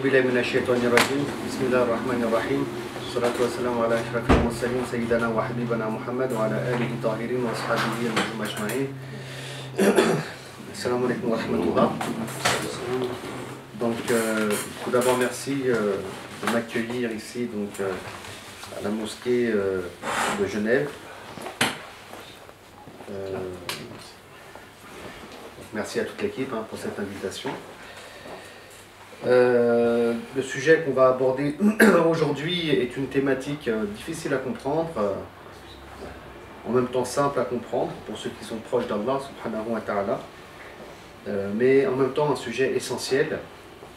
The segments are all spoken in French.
بالله من الشيطان الرجيم بسم الله الرحمن الرحيم والصلاة والسلام على أشرف المرسلين سيدنا وحبيبنا محمد وعلى آله الطاهرين وأصحابه أجمعين. Assalamu alaikum wa rahmatullah. Donc, tout d'abord, merci de m'accueillir ici à la mosquée de Genève. Merci à toute l'équipe pour cette invitation. Le sujet qu'on va aborder aujourd'hui est une thématique difficile à comprendre, en même temps simple à comprendre pour ceux qui sont proches d'Allah subhanahu wa ta'ala, mais en même temps un sujet essentiel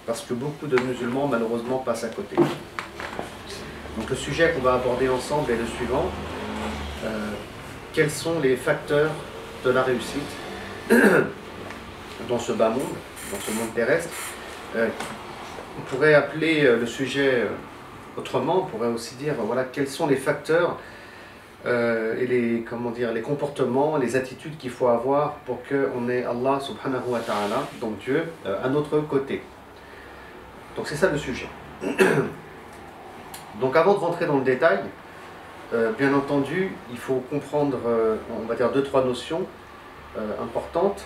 parce que beaucoup de musulmans malheureusement passent à côté. Donc le sujet qu'on va aborder ensemble est le suivant: quels sont les facteurs de la réussite dans ce bas monde, dans ce monde terrestre? On pourrait appeler le sujet autrement, on pourrait aussi dire voilà, quels sont les facteurs et les comportements, les attitudes qu'il faut avoir pour qu'on ait Allah subhanahu wa ta'ala, donc Dieu, à notre côté. Donc c'est ça le sujet. Donc avant de rentrer dans le détail, bien entendu, il faut comprendre, on va dire, 2-3 notions importantes.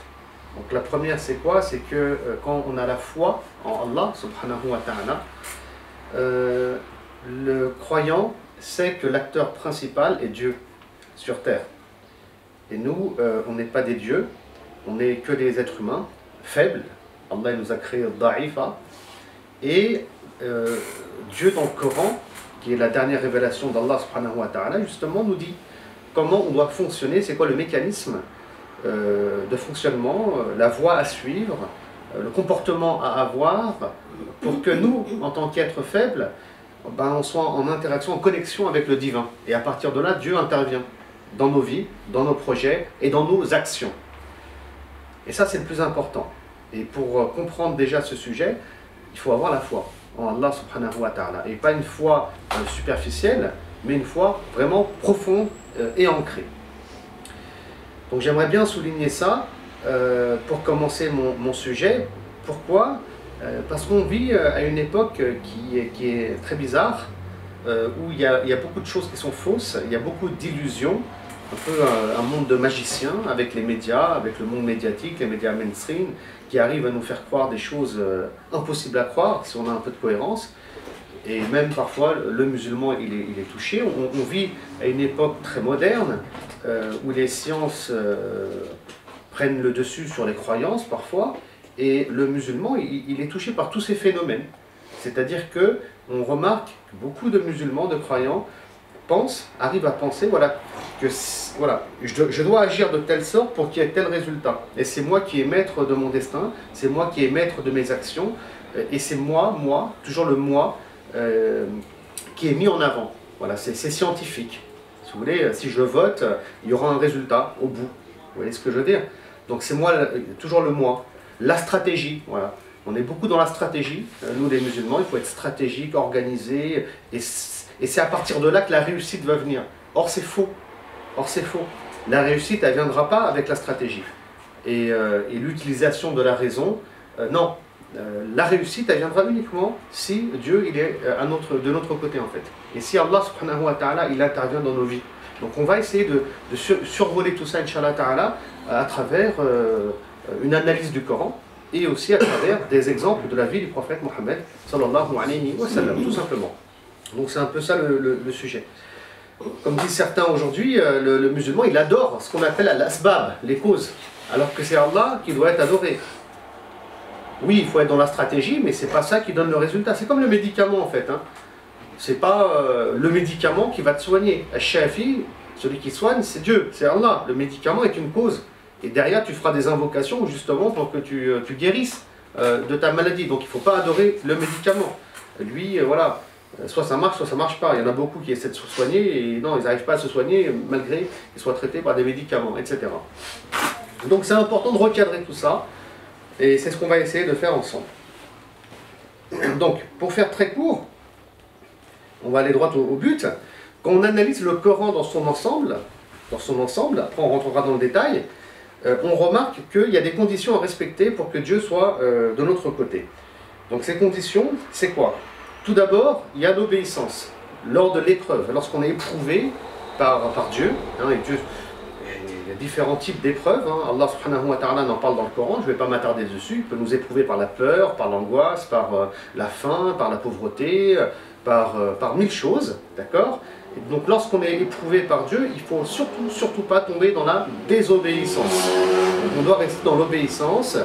Donc la première c'est quoi? C'est que quand on a la foi en Allah subhanahu wa ta'ala, le croyant sait que l'acteur principal est Dieu sur terre. Et nous, on n'est pas des dieux, on n'est que des êtres humains faibles. Allah nous a créé da'ifa. Et Dieu dans le Coran, qui est la dernière révélation d'Allah subhanahu wa ta'ala, justement nous dit comment on doit fonctionner, c'est quoi le mécanisme de fonctionnement, la voie à suivre, le comportement à avoir pour que nous, en tant qu'êtres faibles, on soit en interaction, en connexion avec le divin. Et à partir de là, Dieu intervient dans nos vies, dans nos projets et dans nos actions. Et ça, c'est le plus important. Et pour comprendre déjà ce sujet, il faut avoir la foi en Allah subhanahu wa ta'ala. Et pas une foi superficielle, mais une foi vraiment profonde et ancrée. Donc j'aimerais bien souligner ça pour commencer mon sujet. Pourquoi? Parce qu'on vit à une époque qui est très bizarre, où il y a beaucoup de choses qui sont fausses, il y a beaucoup d'illusions, un peu un monde de magiciens avec les médias, avec le monde médiatique, les médias mainstream, qui arrivent à nous faire croire des choses impossibles à croire si on a un peu de cohérence. Et même parfois le musulman il est touché. On vit à une époque très moderne où les sciences prennent le dessus sur les croyances parfois, et le musulman il est touché par tous ces phénomènes. C'est-à-dire que on remarque que beaucoup de musulmans, de croyants, arrivent à penser que je dois agir de telle sorte pour qu'il y ait tel résultat. Et c'est moi qui est maître de mon destin, c'est moi qui est maître de mes actions, et c'est moi, toujours le moi, qui est mis en avant. Voilà, c'est scientifique. Si vous voulez, si je vote, il y aura un résultat au bout. Vous voyez ce que je veux dire? Donc c'est moi, toujours le moi. La stratégie, voilà. On est beaucoup dans la stratégie. Nous les musulmans, il faut être stratégique, organisé, et c'est à partir de là que la réussite va venir. Or c'est faux. Or c'est faux. La réussite, elle ne viendra pas avec la stratégie. Et l'utilisation de la raison, non. La réussite, elle viendra uniquement si Dieu il est de notre côté en fait. Et si Allah subhanahu wa ta'ala il intervient dans nos vies. Donc on va essayer de survoler tout ça, Inch'Allah ta'ala, à travers une analyse du Coran et aussi à travers des exemples de la vie du prophète Mohammed sallallahu alayhi wa sallam, tout simplement. Donc c'est un peu ça le sujet. Comme disent certains aujourd'hui, le musulman il adore ce qu'on appelle al-asbab, les causes, alors que c'est Allah qui doit être adoré. Oui, il faut être dans la stratégie, mais c'est pas ça qui donne le résultat. C'est comme le médicament en fait. C'est pas le médicament qui va te soigner. Al-Shafi, celui qui soigne, c'est Dieu, c'est Allah. Le médicament est une cause. Et derrière, tu feras des invocations justement pour que tu guérisses de ta maladie. Donc il ne faut pas adorer le médicament. Lui, voilà, soit ça marche pas. Il y en a beaucoup qui essaient de se soigner et non, ils n'arrivent pas à se soigner malgré qu'ils soient traités par des médicaments, etc. Donc c'est important de recadrer tout ça. Et c'est ce qu'on va essayer de faire ensemble. Donc, pour faire très court, on va aller droit au but. Quand on analyse le Coran dans son ensemble, après on rentrera dans le détail, on remarque qu'il y a des conditions à respecter pour que Dieu soit de notre côté. Donc ces conditions, c'est quoi? Tout d'abord, il y a l'obéissance lors de l'épreuve, lorsqu'on est éprouvé par Dieu, et Dieu. Il y a différents types d'épreuves, Allah subhanahu wa ta'ala en parle dans le Coran, je ne vais pas m'attarder dessus, il peut nous éprouver par la peur, par l'angoisse, par la faim, par la pauvreté, par mille choses, d'accord? Donc lorsqu'on est éprouvé par Dieu, il ne faut surtout pas tomber dans la désobéissance. Donc, on doit rester dans l'obéissance,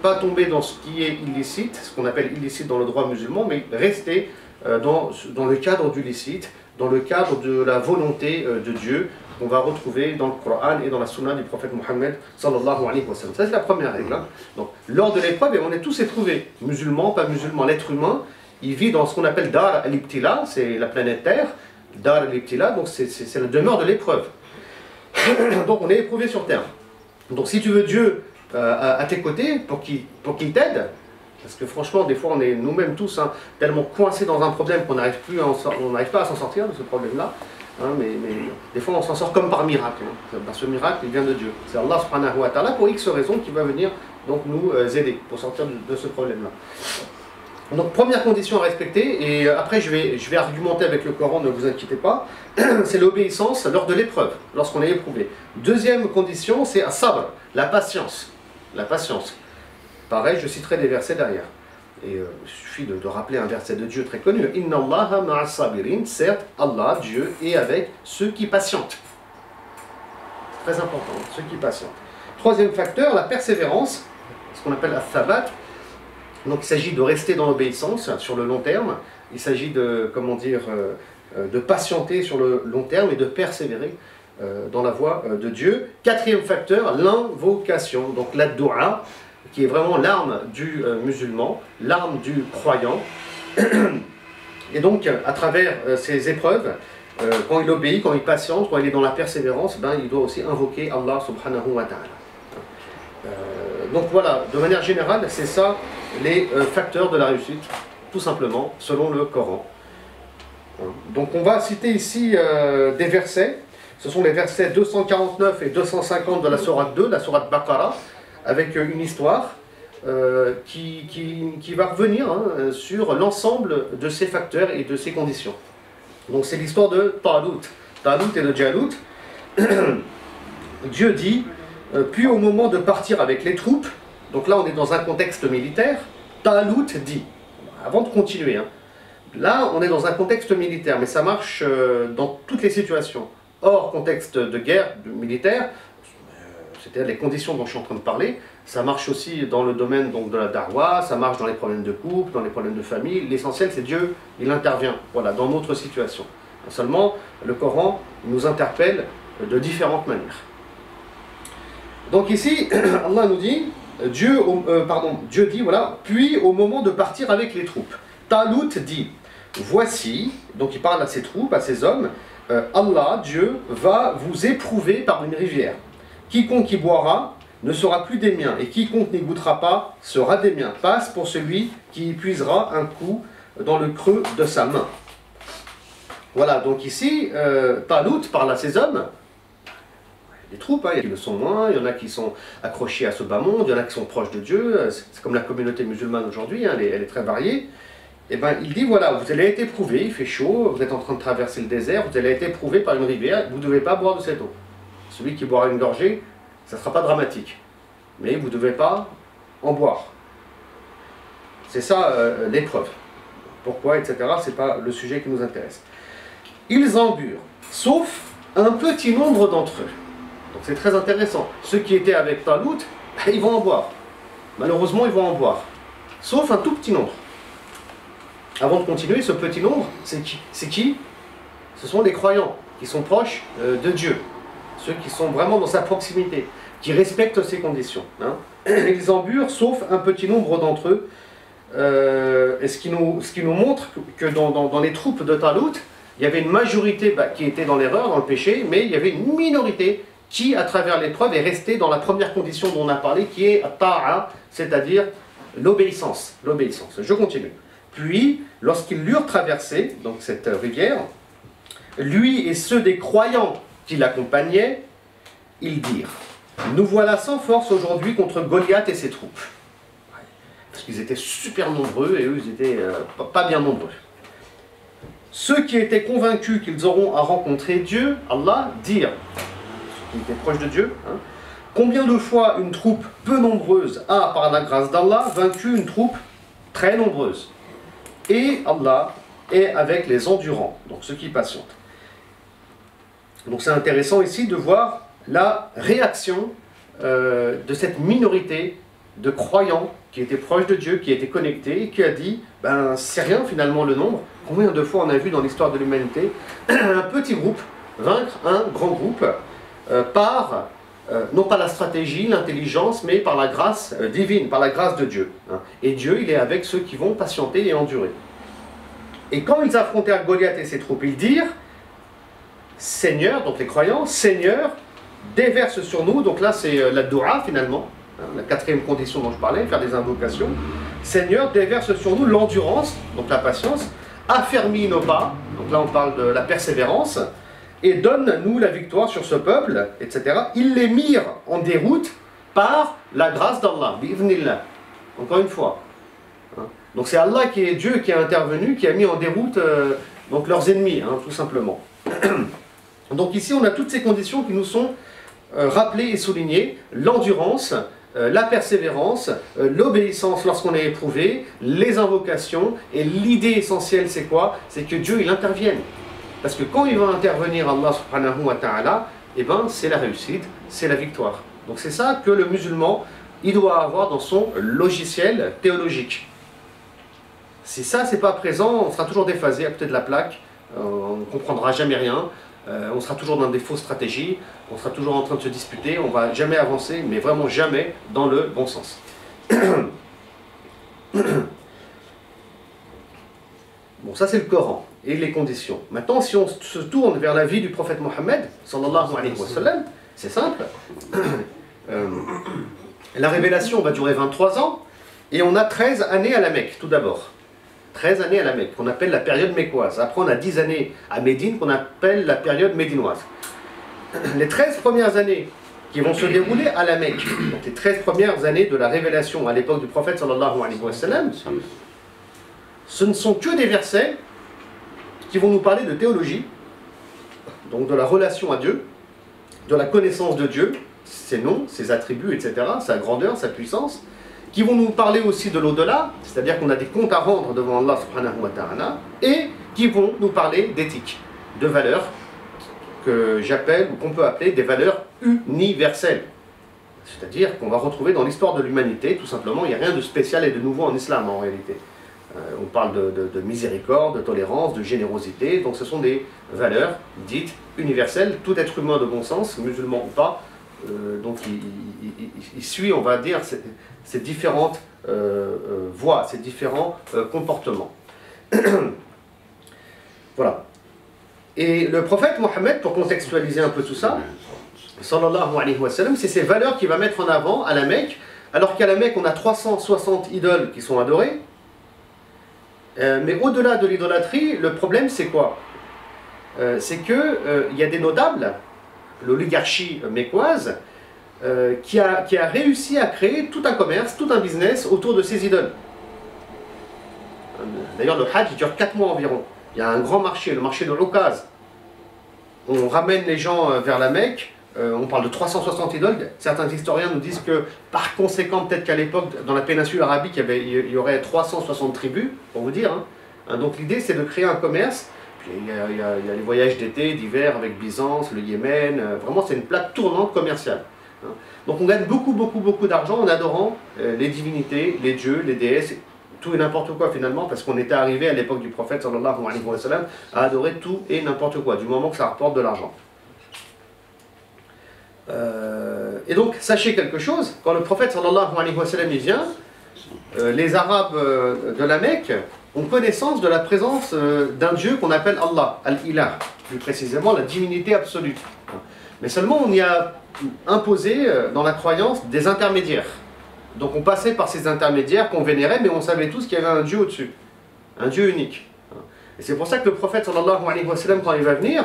pas tomber dans ce qui est illicite, ce qu'on appelle illicite dans le droit musulman, mais rester dans le cadre du licite, dans le cadre de la volonté de Dieu, qu'on va retrouver dans le Coran et dans la Sunna du prophète Mohammed sallallahu alayhi wa sallam. Ça c'est la première règle. Donc lors de l'épreuve, on est tous éprouvés, musulmans, pas musulmans. L'être humain, il vit dans ce qu'on appelle Dar al-Ibtila, c'est la planète Terre. Dar al-Ibtila, donc c'est la demeure de l'épreuve. Donc on est éprouvé sur Terre. Donc si tu veux Dieu à tes côtés pour qu'il t'aide, parce que franchement, des fois, on est nous-mêmes tous tellement coincés dans un problème qu'on n'arrive pas à s'en sortir de ce problème-là. Mais des fois, on s'en sort comme par miracle. Ce miracle, il vient de Dieu. C'est Allah subhanahu wa ta'ala pour X raisons qui va venir donc, nous aider pour sortir de ce problème-là. Donc, première condition à respecter, et après, je vais argumenter avec le Coran, ne vous inquiétez pas, c'est l'obéissance lors de l'épreuve, lorsqu'on est éprouvé. Deuxième condition, c'est as-sabr, la patience. La patience. Pareil, je citerai des versets derrière. Et il suffit de rappeler un verset de Dieu très connu. Inna Allaha ma'as sabirin. Certes, Allah, Dieu, est avec ceux qui patientent. Très important, ceux qui patientent. Troisième facteur, la persévérance, ce qu'on appelle al-thabat. Donc il s'agit de rester dans l'obéissance sur le long terme. Il s'agit de, de patienter sur le long terme et de persévérer dans la voie de Dieu. Quatrième facteur, l'invocation. Donc la dua, qui est vraiment l'arme du musulman, l'arme du croyant. Et donc, à travers ces épreuves, quand il obéit, quand il patiente, quand il est dans la persévérance, il doit aussi invoquer Allah subhanahu wa ta'ala. Donc voilà, de manière générale, c'est ça les facteurs de la réussite, tout simplement, selon le Coran. Donc on va citer ici des versets. Ce sont les versets 249 et 250 de la sourate 2, la sourate Baqara, avec une histoire qui va revenir sur l'ensemble de ces facteurs et de ces conditions. Donc c'est l'histoire de Talut et de Jalut. Dieu dit, puis au moment de partir avec les troupes, donc là on est dans un contexte militaire, Talut dit, avant de continuer, là on est dans un contexte militaire, mais ça marche dans toutes les situations. Hors contexte de guerre militaire, c'est-à-dire les conditions dont je suis en train de parler, ça marche aussi dans le domaine donc, de la darwa, ça marche dans les problèmes de couple, dans les problèmes de famille. L'essentiel, c'est Dieu, il intervient voilà, dans notre situation. Seulement, le Coran nous interpelle de différentes manières. Donc ici, Allah nous dit, Dieu dit, voilà, puis au moment de partir avec les troupes, Talut dit, voici, donc il parle à ses troupes, à ses hommes, Allah, Dieu, va vous éprouver par une rivière. Quiconque y boira ne sera plus des miens, et quiconque n'y goûtera pas sera des miens. Passe pour celui qui y puisera un coup dans le creux de sa main. Voilà, donc ici, Talut parle à ses hommes, des troupes, il y en a qui le sont moins, il y en a qui sont accrochés à ce bas monde, il y en a qui sont proches de Dieu, c'est comme la communauté musulmane aujourd'hui, elle est très variée. Et il dit, voilà, vous allez être éprouvés, il fait chaud, vous êtes en train de traverser le désert, vous allez être éprouvés par une rivière, vous ne devez pas boire de cette eau. Celui qui boira une gorgée, ça ne sera pas dramatique. Mais vous ne devez pas en boire. C'est ça l'épreuve. Pourquoi, etc. Ce n'est pas le sujet qui nous intéresse. Ils en burent, sauf un petit nombre d'entre eux. Donc c'est très intéressant. Ceux qui étaient avec Talut, ils vont en boire. Malheureusement, ils vont en boire. Sauf un tout petit nombre. Avant de continuer, ce petit nombre, c'est qui? Ce sont les croyants qui sont proches de Dieu. Ceux qui sont vraiment dans sa proximité, qui respectent ses conditions. Ils en burent, sauf un petit nombre d'entre eux. Et ce qui nous montre que dans les troupes de Talut, il y avait une majorité qui était dans l'erreur, dans le péché, mais il y avait une minorité qui, à travers l'épreuve, est restée dans la première condition dont on a parlé, qui est ta'a, c'est-à-dire l'obéissance. Je continue. Puis, lorsqu'ils l'eurent traversé, donc cette rivière, lui et ceux des croyants qui l'accompagnaient, ils dirent, nous voilà sans force aujourd'hui contre Goliath et ses troupes. parce qu'ils étaient super nombreux et eux, ils étaient pas bien nombreux. Ceux qui étaient convaincus qu'ils auront à rencontrer Dieu, Allah, dirent, ceux qui étaient proches de Dieu, hein, combien de fois une troupe peu nombreuse a, par la grâce d'Allah, vaincu une troupe très nombreuse. Et Allah est avec les endurants, donc ceux qui patientent. Donc c'est intéressant ici de voir la réaction de cette minorité de croyants qui étaient proches de Dieu, qui étaient connectés, et qui a dit, ben c'est rien finalement le nombre. Combien de fois on a vu dans l'histoire de l'humanité un petit groupe vaincre un grand groupe par, non pas la stratégie, l'intelligence, mais par la grâce divine, par la grâce de Dieu. Hein. Et Dieu, il est avec ceux qui vont patienter et endurer. Et quand ils affrontèrent Goliath et ses troupes, ils dirent, Seigneur, donc les croyants, Seigneur, déverse sur nous, donc là c'est la doua finalement, hein, la quatrième condition dont je parlais, faire des invocations. Seigneur, déverse sur nous l'endurance, donc la patience, affermis nos pas, donc là on parle de la persévérance, et donne-nous la victoire sur ce peuple, etc. Ils les mirent en déroute par la grâce d'Allah, bi'idhnillah. Encore une fois. Hein. Donc c'est Allah qui est Dieu qui a intervenu, qui a mis en déroute donc leurs ennemis, hein, tout simplement. Donc ici on a toutes ces conditions qui nous sont rappelées et soulignées, l'endurance, la persévérance, l'obéissance lorsqu'on est éprouvé, les invocations, et l'idée essentielle c'est quoi? C'est que Dieu il intervienne. Parce que quand il va intervenir Allah subhanahu wa ta'ala, eh ben, c'est la réussite, c'est la victoire. Donc c'est ça que le musulman il doit avoir dans son logiciel théologique. Si ça c'est pas présent, on sera toujours déphasé à côté de la plaque, on ne comprendra jamais rien, on sera toujours dans des fausses stratégies, on sera toujours en train de se disputer, on ne va jamais avancer, mais vraiment jamais dans le bon sens. Bon, ça c'est le Coran et les conditions. Maintenant, si on se tourne vers la vie du prophète Mohammed, sallallahu alayhi wa sallam, c'est simple. La révélation va durer 23 ans, et on a 13 années à la Mecque, tout d'abord. 13 années à la Mecque, qu'on appelle la période mécoise. Après, on a 10 années à Médine, qu'on appelle la période médinoise. Les 13 premières années qui vont se dérouler à la Mecque, donc les 13 premières années de la révélation à l'époque du prophète sallallahu alayhi wa sallam, ce ne sont que des versets qui vont nous parler de théologie, donc de la relation à Dieu, de la connaissance de Dieu, ses noms, ses attributs, etc., sa grandeur, sa puissance, qui vont nous parler aussi de l'au-delà, c'est-à-dire qu'on a des comptes à rendre devant Allah subhanahu wa ta'ala, et qui vont nous parler d'éthique, de valeurs que j'appelle, ou qu'on peut appeler des valeurs universelles. C'est-à-dire qu'on va retrouver dans l'histoire de l'humanité, tout simplement, il n'y a rien de spécial et de nouveau en islam en réalité. On parle de miséricorde, de tolérance, de générosité, donc ce sont des valeurs dites universelles. Tout être humain de bon sens, musulman ou pas, donc il suit, on va dire, ces différentes voies, ces différents comportements. Voilà. Et le prophète Mohammed, pour contextualiser un peu tout ça, sallallahu alayhi wa sallam, c'est ces valeurs qu'il va mettre en avant à la Mecque, alors qu'à la Mecque on a 360 idoles qui sont adorées. Mais au-delà de l'idolâtrie, le problème c'est quoi? C'est qu'il y a des notables, l'oligarchie mécoise, qui a réussi à créer tout un commerce, tout un business autour de ces idoles. D'ailleurs le Hajj dure 4 mois environ. Il y a un grand marché, le marché de l'Oukaz. On ramène les gens vers la Mecque, on parle de 360 idoles. Certains historiens nous disent que par conséquent, peut-être qu'à l'époque, dans la péninsule arabique, il y aurait 360 tribus, pour vous dire. Hein. Donc l'idée c'est de créer un commerce. Puis, il y a les voyages d'été, d'hiver avec Byzance, le Yémen. Vraiment c'est une plaque tournante commerciale. Hein. Donc on gagne beaucoup d'argent en adorant les divinités, les dieux, les déesses, tout et n'importe quoi finalement, parce qu'on était arrivé à l'époque du prophète sallallahu alayhi wa sallam à adorer tout et n'importe quoi, du moment que ça rapporte de l'argent. Et donc, sachez quelque chose, quand le prophète sallallahu alayhi wa sallam il vient, les Arabes de la Mecque ont connaissance de la présence d'un Dieu qu'on appelle Allah, Al-Ilah, plus précisément la divinité absolue. Mais seulement on y a imposé dans la croyance des intermédiaires. Donc on passait par ces intermédiaires qu'on vénérait, mais on savait tous qu'il y avait un Dieu au-dessus, un Dieu unique. Et c'est pour ça que le prophète sallallahu alayhi wa sallam, quand il va venir,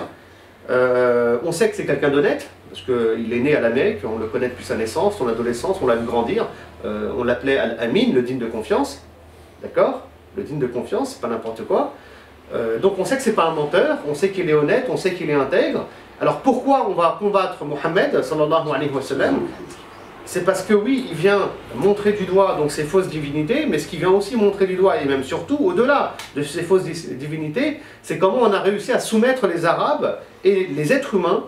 On sait que c'est quelqu'un d'honnête, parce qu'il est né à la Mecque, on le connaît depuis sa naissance, son adolescence, on l'a vu grandir. On l'appelait Al-Amin, le digne de confiance. D'accord? Le digne de confiance, c'est pas n'importe quoi. Donc on sait que c'est pas un menteur, on sait qu'il est honnête, on sait qu'il est intègre. Alors pourquoi on va combattre Mohammed, sallallahu alayhi wa sallam? C'est parce que oui, il vient montrer du doigt donc ces fausses divinités, mais ce qu'il vient aussi montrer du doigt, et même surtout au-delà de ces fausses divinités, c'est comment on a réussi à soumettre les Arabes et les êtres humains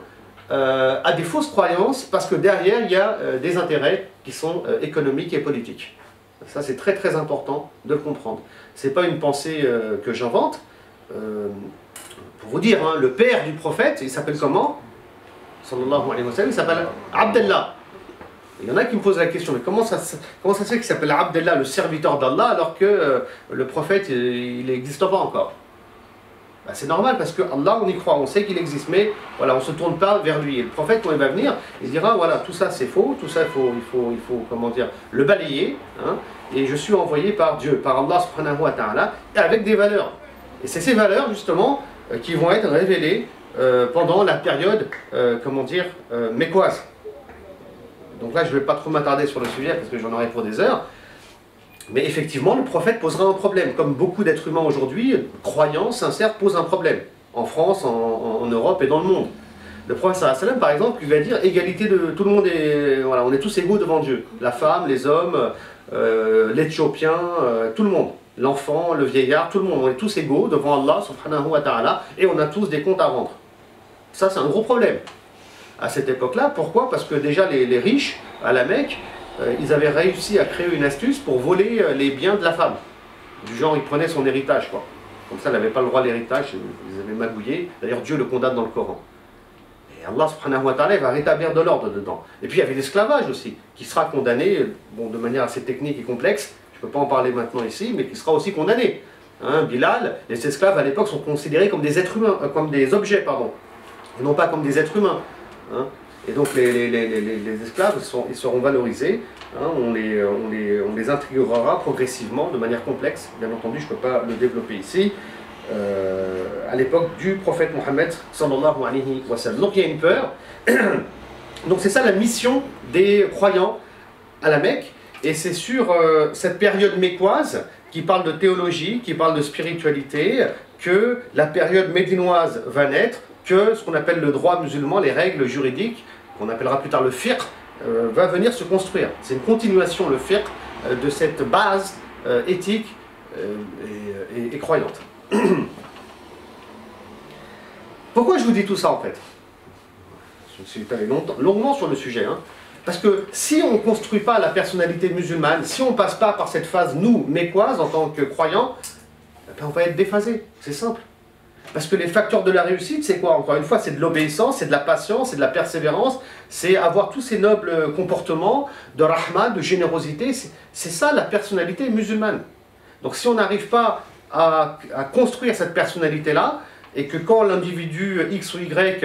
à des fausses croyances, parce que derrière il y a des intérêts qui sont économiques et politiques. Ça c'est très très important de le comprendre. C'est pas une pensée que j'invente. Pour vous dire, hein, le père du prophète, il s'appelle comment? Sallallahu alayhi wa sallam, il s'appelle Abdallah. Il y en a qui me posent la question, mais comment ça se fait qu'il s'appelle Abdallah, le serviteur d'Allah, alors que le prophète, il n'existe pas encore? Ben, c'est normal, parce que Allah, on y croit, on sait qu'il existe, mais voilà, on ne se tourne pas vers lui. Et le prophète, quand il va venir, il dira, voilà, tout ça c'est faux, tout ça il faut comment dire, le balayer, hein, et je suis envoyé par Dieu, par Allah subhanahu wa ta'ala, avec des valeurs. Et c'est ces valeurs, justement, qui vont être révélées pendant la période, comment dire, mécoise. Donc là, je ne vais pas trop m'attarder sur le sujet parce que j'en aurai pour des heures. Mais effectivement, le prophète posera un problème. Comme beaucoup d'êtres humains aujourd'hui, croyants, sincères, posent un problème. En France, en Europe et dans le monde. Le prophète sallallahu alayhi wa sallam, par exemple, il va dire égalité de tout le monde, et voilà, on est tous égaux devant Dieu. La femme, les hommes, l'Éthiopien, tout le monde. L'enfant, le vieillard, tout le monde. On est tous égaux devant Allah subhanahu wa ta'ala et on a tous des comptes à rendre. Ça, c'est un gros problème. À cette époque-là, pourquoi? Parce que déjà les riches à la Mecque, ils avaient réussi à créer une astuce pour voler les biens de la femme. Du genre, ils prenaient son héritage, quoi. Comme ça, elle n'avait pas le droit à l'héritage, ils avaient magouillé. D'ailleurs, Dieu le condamne dans le Coran. Et Allah subhanahu wa ta'ala va rétablir de l'ordre dedans. Et puis il y avait l'esclavage aussi, qui sera condamné, bon, de manière assez technique et complexe, je ne peux pas en parler maintenant ici, mais qui sera aussi condamné. Hein, Bilal, les esclaves à l'époque sont considérés comme des êtres humains, comme des objets, pardon, et non pas comme des êtres humains. Hein. Et donc les esclaves ils seront valorisés, hein, on les intégrera progressivement de manière complexe, bien entendu je ne peux pas le développer ici, à l'époque du prophète Mohammed sallallahu alayhi wa sallam. Donc il y a une peur, donc c'est ça la mission des croyants à la Mecque, et c'est sur cette période mécoise qui parle de théologie, qui parle de spiritualité, que la période médinoise va naître, que ce qu'on appelle le droit musulman, les règles juridiques, qu'on appellera plus tard le fiqh, va venir se construire. C'est une continuation, le fiqh, de cette base éthique et croyante. Pourquoi je vous dis tout ça en fait? Je me suis allé longuement sur le sujet. Hein. Parce que si on ne construit pas la personnalité musulmane, si on ne passe pas par cette phase, nous, mécoise, en tant que croyants, ben on va être déphasé. C'est simple. Parce que les facteurs de la réussite, c'est quoi? Encore une fois, c'est de l'obéissance, c'est de la patience, c'est de la persévérance, c'est avoir tous ces nobles comportements de rahma, de générosité. C'est ça la personnalité musulmane. Donc si on n'arrive pas à construire cette personnalité-là, et que quand l'individu X ou Y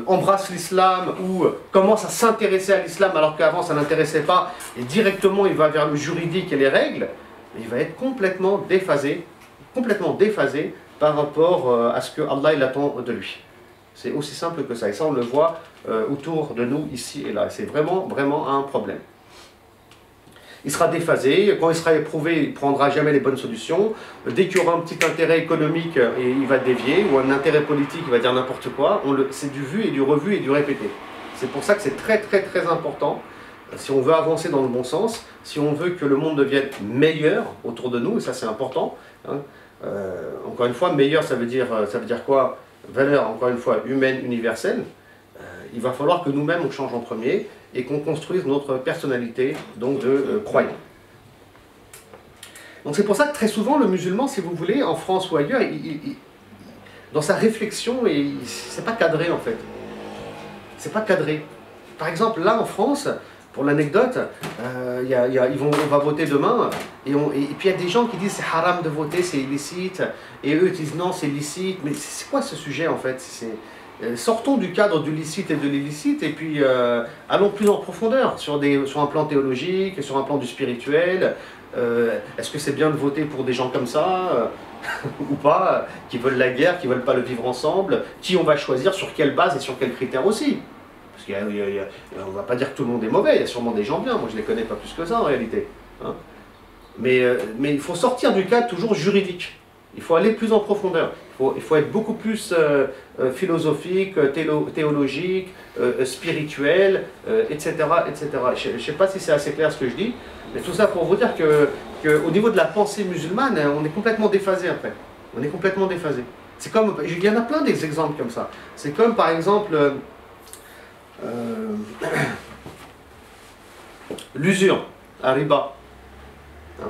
embrasse l'islam ou commence à s'intéresser à l'islam alors qu'avant ça n'intéressait pas, et directement il va vers le juridique et les règles, il va être complètement déphasé par rapport à ce que Allah il attend de lui. C'est aussi simple que ça, et ça on le voit autour de nous ici et là. C'est vraiment un problème. Il sera déphasé, quand il sera éprouvé, il ne prendra jamais les bonnes solutions. Dès qu'il y aura un petit intérêt économique, il va dévier, ou un intérêt politique, il va dire n'importe quoi. C'est du vu et du revu et du répété. C'est pour ça que c'est très important, si on veut avancer dans le bon sens, si on veut que le monde devienne meilleur autour de nous, et ça c'est important. Hein. Encore une fois, meilleur ça veut dire quoi? Valeur, encore une fois, humaine, universelle. Il va falloir que nous-mêmes on change en premier et qu'on construise notre personnalité donc de croyant. Donc c'est pour ça que très souvent le musulman, si vous voulez, en France ou ailleurs, dans sa réflexion, c'est pas cadré en fait. C'est pas cadré. Par exemple, là en France, pour l'anecdote, on va voter demain, et puis il y a des gens qui disent c'est haram de voter, c'est illicite, et eux disent non, c'est licite. Mais c'est quoi ce sujet en fait? Sortons du cadre du licite et de l'illicite, et puis allons plus en profondeur sur un plan théologique, sur un plan du spirituel. Est-ce que c'est bien de voter pour des gens comme ça? ou pas, qui veulent la guerre, qui veulent pas le vivre ensemble, qui on va choisir, sur quelle base et sur quels critères aussi. Parce qu'on ne va pas dire que tout le monde est mauvais, il y a sûrement des gens bien, moi je ne les connais pas plus que ça en réalité. Hein. Mais il faut sortir du cadre toujours juridique. Il faut aller plus en profondeur. Il faut être beaucoup plus philosophique, théologique, spirituel, etc., etc. Je ne sais pas si c'est assez clair ce que je dis, mais tout ça pour vous dire qu'au niveau de la pensée musulmane, on est complètement déphasé après. On est complètement déphasé. C'est comme, il y en a plein des exemples comme ça. C'est comme par exemple l'usure, à riba. Hein.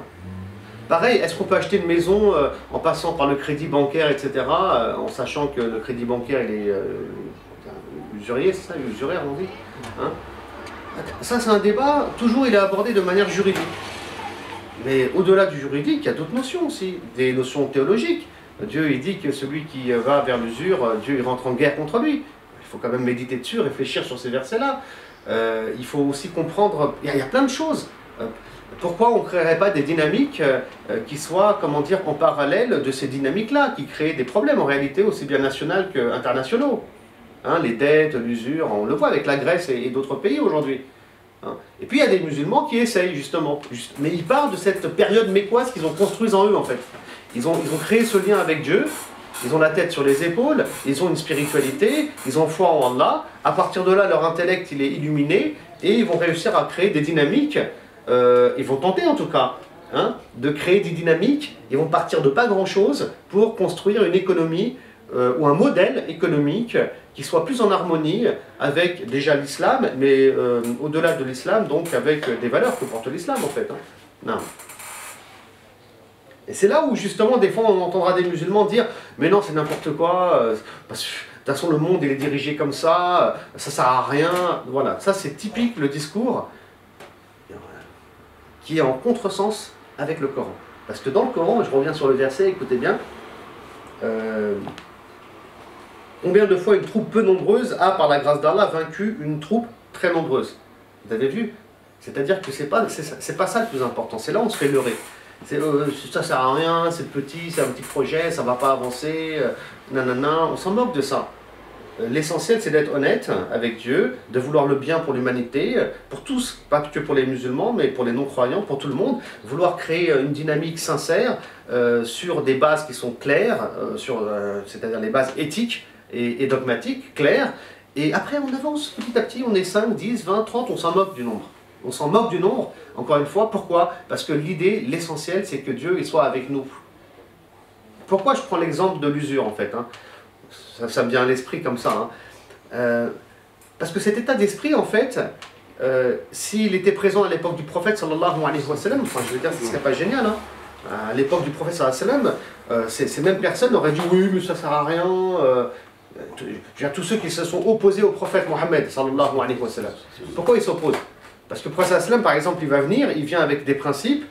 Pareil, est-ce qu'on peut acheter une maison en passant par le crédit bancaire, etc., en sachant que le crédit bancaire, il est usurier, c'est ça, usuraire, on dit, hein. Ça, c'est un débat, toujours il est abordé de manière juridique. Mais au-delà du juridique, il y a d'autres notions aussi, des notions théologiques. Dieu, il dit que celui qui va vers l'usure, Dieu, il rentre en guerre contre lui. Il faut quand même méditer dessus, réfléchir sur ces versets-là. Il faut aussi comprendre, il y a plein de choses. Pourquoi on ne créerait pas des dynamiques qui soient, comment dire, en parallèle de ces dynamiques-là, qui créent des problèmes en réalité aussi bien nationaux qu'internationaux. Hein, les dettes, l'usure, on le voit avec la Grèce et d'autres pays aujourd'hui. Hein. Et puis il y a des musulmans qui essayent justement, mais ils partent de cette période mécoise qu'ils ont construite en eux en fait. Ils ont créé ce lien avec Dieu, ils ont la tête sur les épaules, ils ont une spiritualité, ils ont foi en Allah, à partir de là leur intellect il est illuminé et ils vont réussir à créer des dynamiques. Ils vont tenter en tout cas hein, de créer des dynamiques, ils vont partir de pas grand chose pour construire une économie ou un modèle économique qui soit plus en harmonie avec déjà l'islam, mais au-delà de l'islam, donc avec des valeurs que porte l'islam en fait. Hein. Non. Et c'est là où justement des fois on entendra des musulmans dire mais non c'est n'importe quoi, parce que de toute façon le monde il est dirigé comme ça sert à rien. Voilà, ça c'est typique le discours qui est en contresens avec le Coran. Parce que dans le Coran, je reviens sur le verset, écoutez bien, combien de fois une troupe peu nombreuse a, par la grâce d'Allah, vaincu une troupe très nombreuse? Vous avez vu? C'est-à-dire que c'est pas ça le plus important, c'est là où on se fait leurrer. Ça sert à rien, c'est petit, c'est un petit projet, ça va pas avancer, nanana, on s'en moque de ça. L'essentiel, c'est d'être honnête avec Dieu, de vouloir le bien pour l'humanité, pour tous, pas que pour les musulmans, mais pour les non-croyants, pour tout le monde, vouloir créer une dynamique sincère sur des bases qui sont claires, c'est-à-dire les bases éthiques et dogmatiques, claires, et après on avance petit à petit, on est 5, 10, 20, 30, on s'en moque du nombre. On s'en moque du nombre, encore une fois, pourquoi? Parce que l'idée, l'essentiel, c'est que Dieu il soit avec nous. Pourquoi je prends l'exemple de l'usure en fait hein? Ça me vient à l'esprit comme ça. Hein. Parce que cet état d'esprit, en fait, s'il était présent à l'époque du prophète, sallallahu alayhi wa sallam, enfin, je veux dire, ce ne serait pas génial. Hein. À l'époque du prophète, sallallahu alayhi wa sallam, ces mêmes personnes auraient dit oui, mais ça ne sert à rien. Je veux dire, tous ceux qui se sont opposés au prophète Mohammed, sallallahu alayhi wa sallam. Pourquoi ils s'opposent? Parce que le prophète, sallallahu alayhi wa sallam, par exemple, il va venir, il vient avec des principes.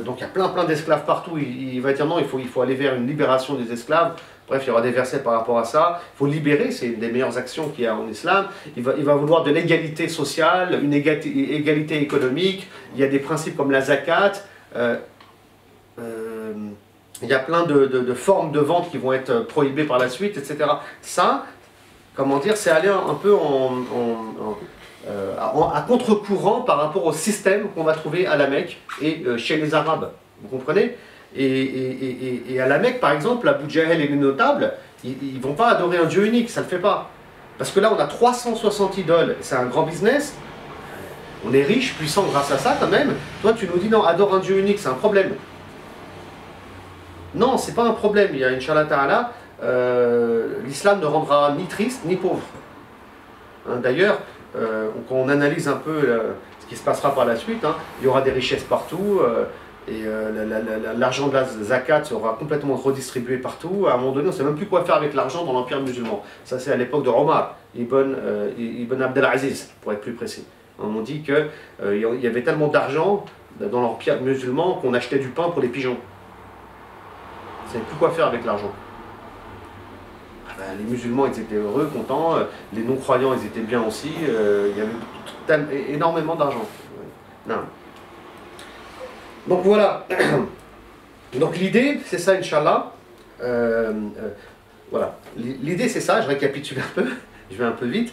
Donc il y a plein d'esclaves partout. Il va dire non, il faut aller vers une libération des esclaves. Bref, il y aura des versets par rapport à ça. Il faut libérer, c'est une des meilleures actions qu'il y a en islam. Il va vouloir de l'égalité sociale, une égalité économique. Il y a des principes comme la zakat. Il y a plein de formes de vente qui vont être prohibées par la suite, etc. Ça, comment dire, c'est aller un peu à contre-courant par rapport au système qu'on va trouver à la Mecque et chez les Arabes. Vous comprenez? Et à la Mecque, par exemple, Abu Jahl et les notables, ils ne vont pas adorer un Dieu unique, ça ne le fait pas. Parce que là, on a 360 idoles, c'est un grand business, on est riche, puissant grâce à ça quand même. Toi, tu nous dis non, adore un Dieu unique, c'est un problème. Non, c'est pas un problème, il y a Inch'Allah Ta'ala, l'islam ne rendra ni triste ni pauvre. Hein, d'ailleurs, quand on analyse un peu ce qui se passera par la suite, hein, il y aura des richesses partout, et l'argent de la zakat sera complètement redistribué partout. À un moment donné, on ne sait même plus quoi faire avec l'argent dans l'Empire musulman. Ça, c'est à l'époque de Omar, Ibn Abdelaziz, pour être plus précis. On m'a dit qu'il y avait tellement d'argent dans l'Empire musulman qu'on achetait du pain pour les pigeons. On ne savait plus quoi faire avec l'argent. Les musulmans, ils étaient heureux, contents. Les non-croyants, ils étaient bien aussi. Il y avait énormément d'argent. Non. Donc voilà. Donc l'idée, c'est ça, Inch'Allah. Voilà. L'idée, c'est ça, je récapitule un peu, je vais un peu vite.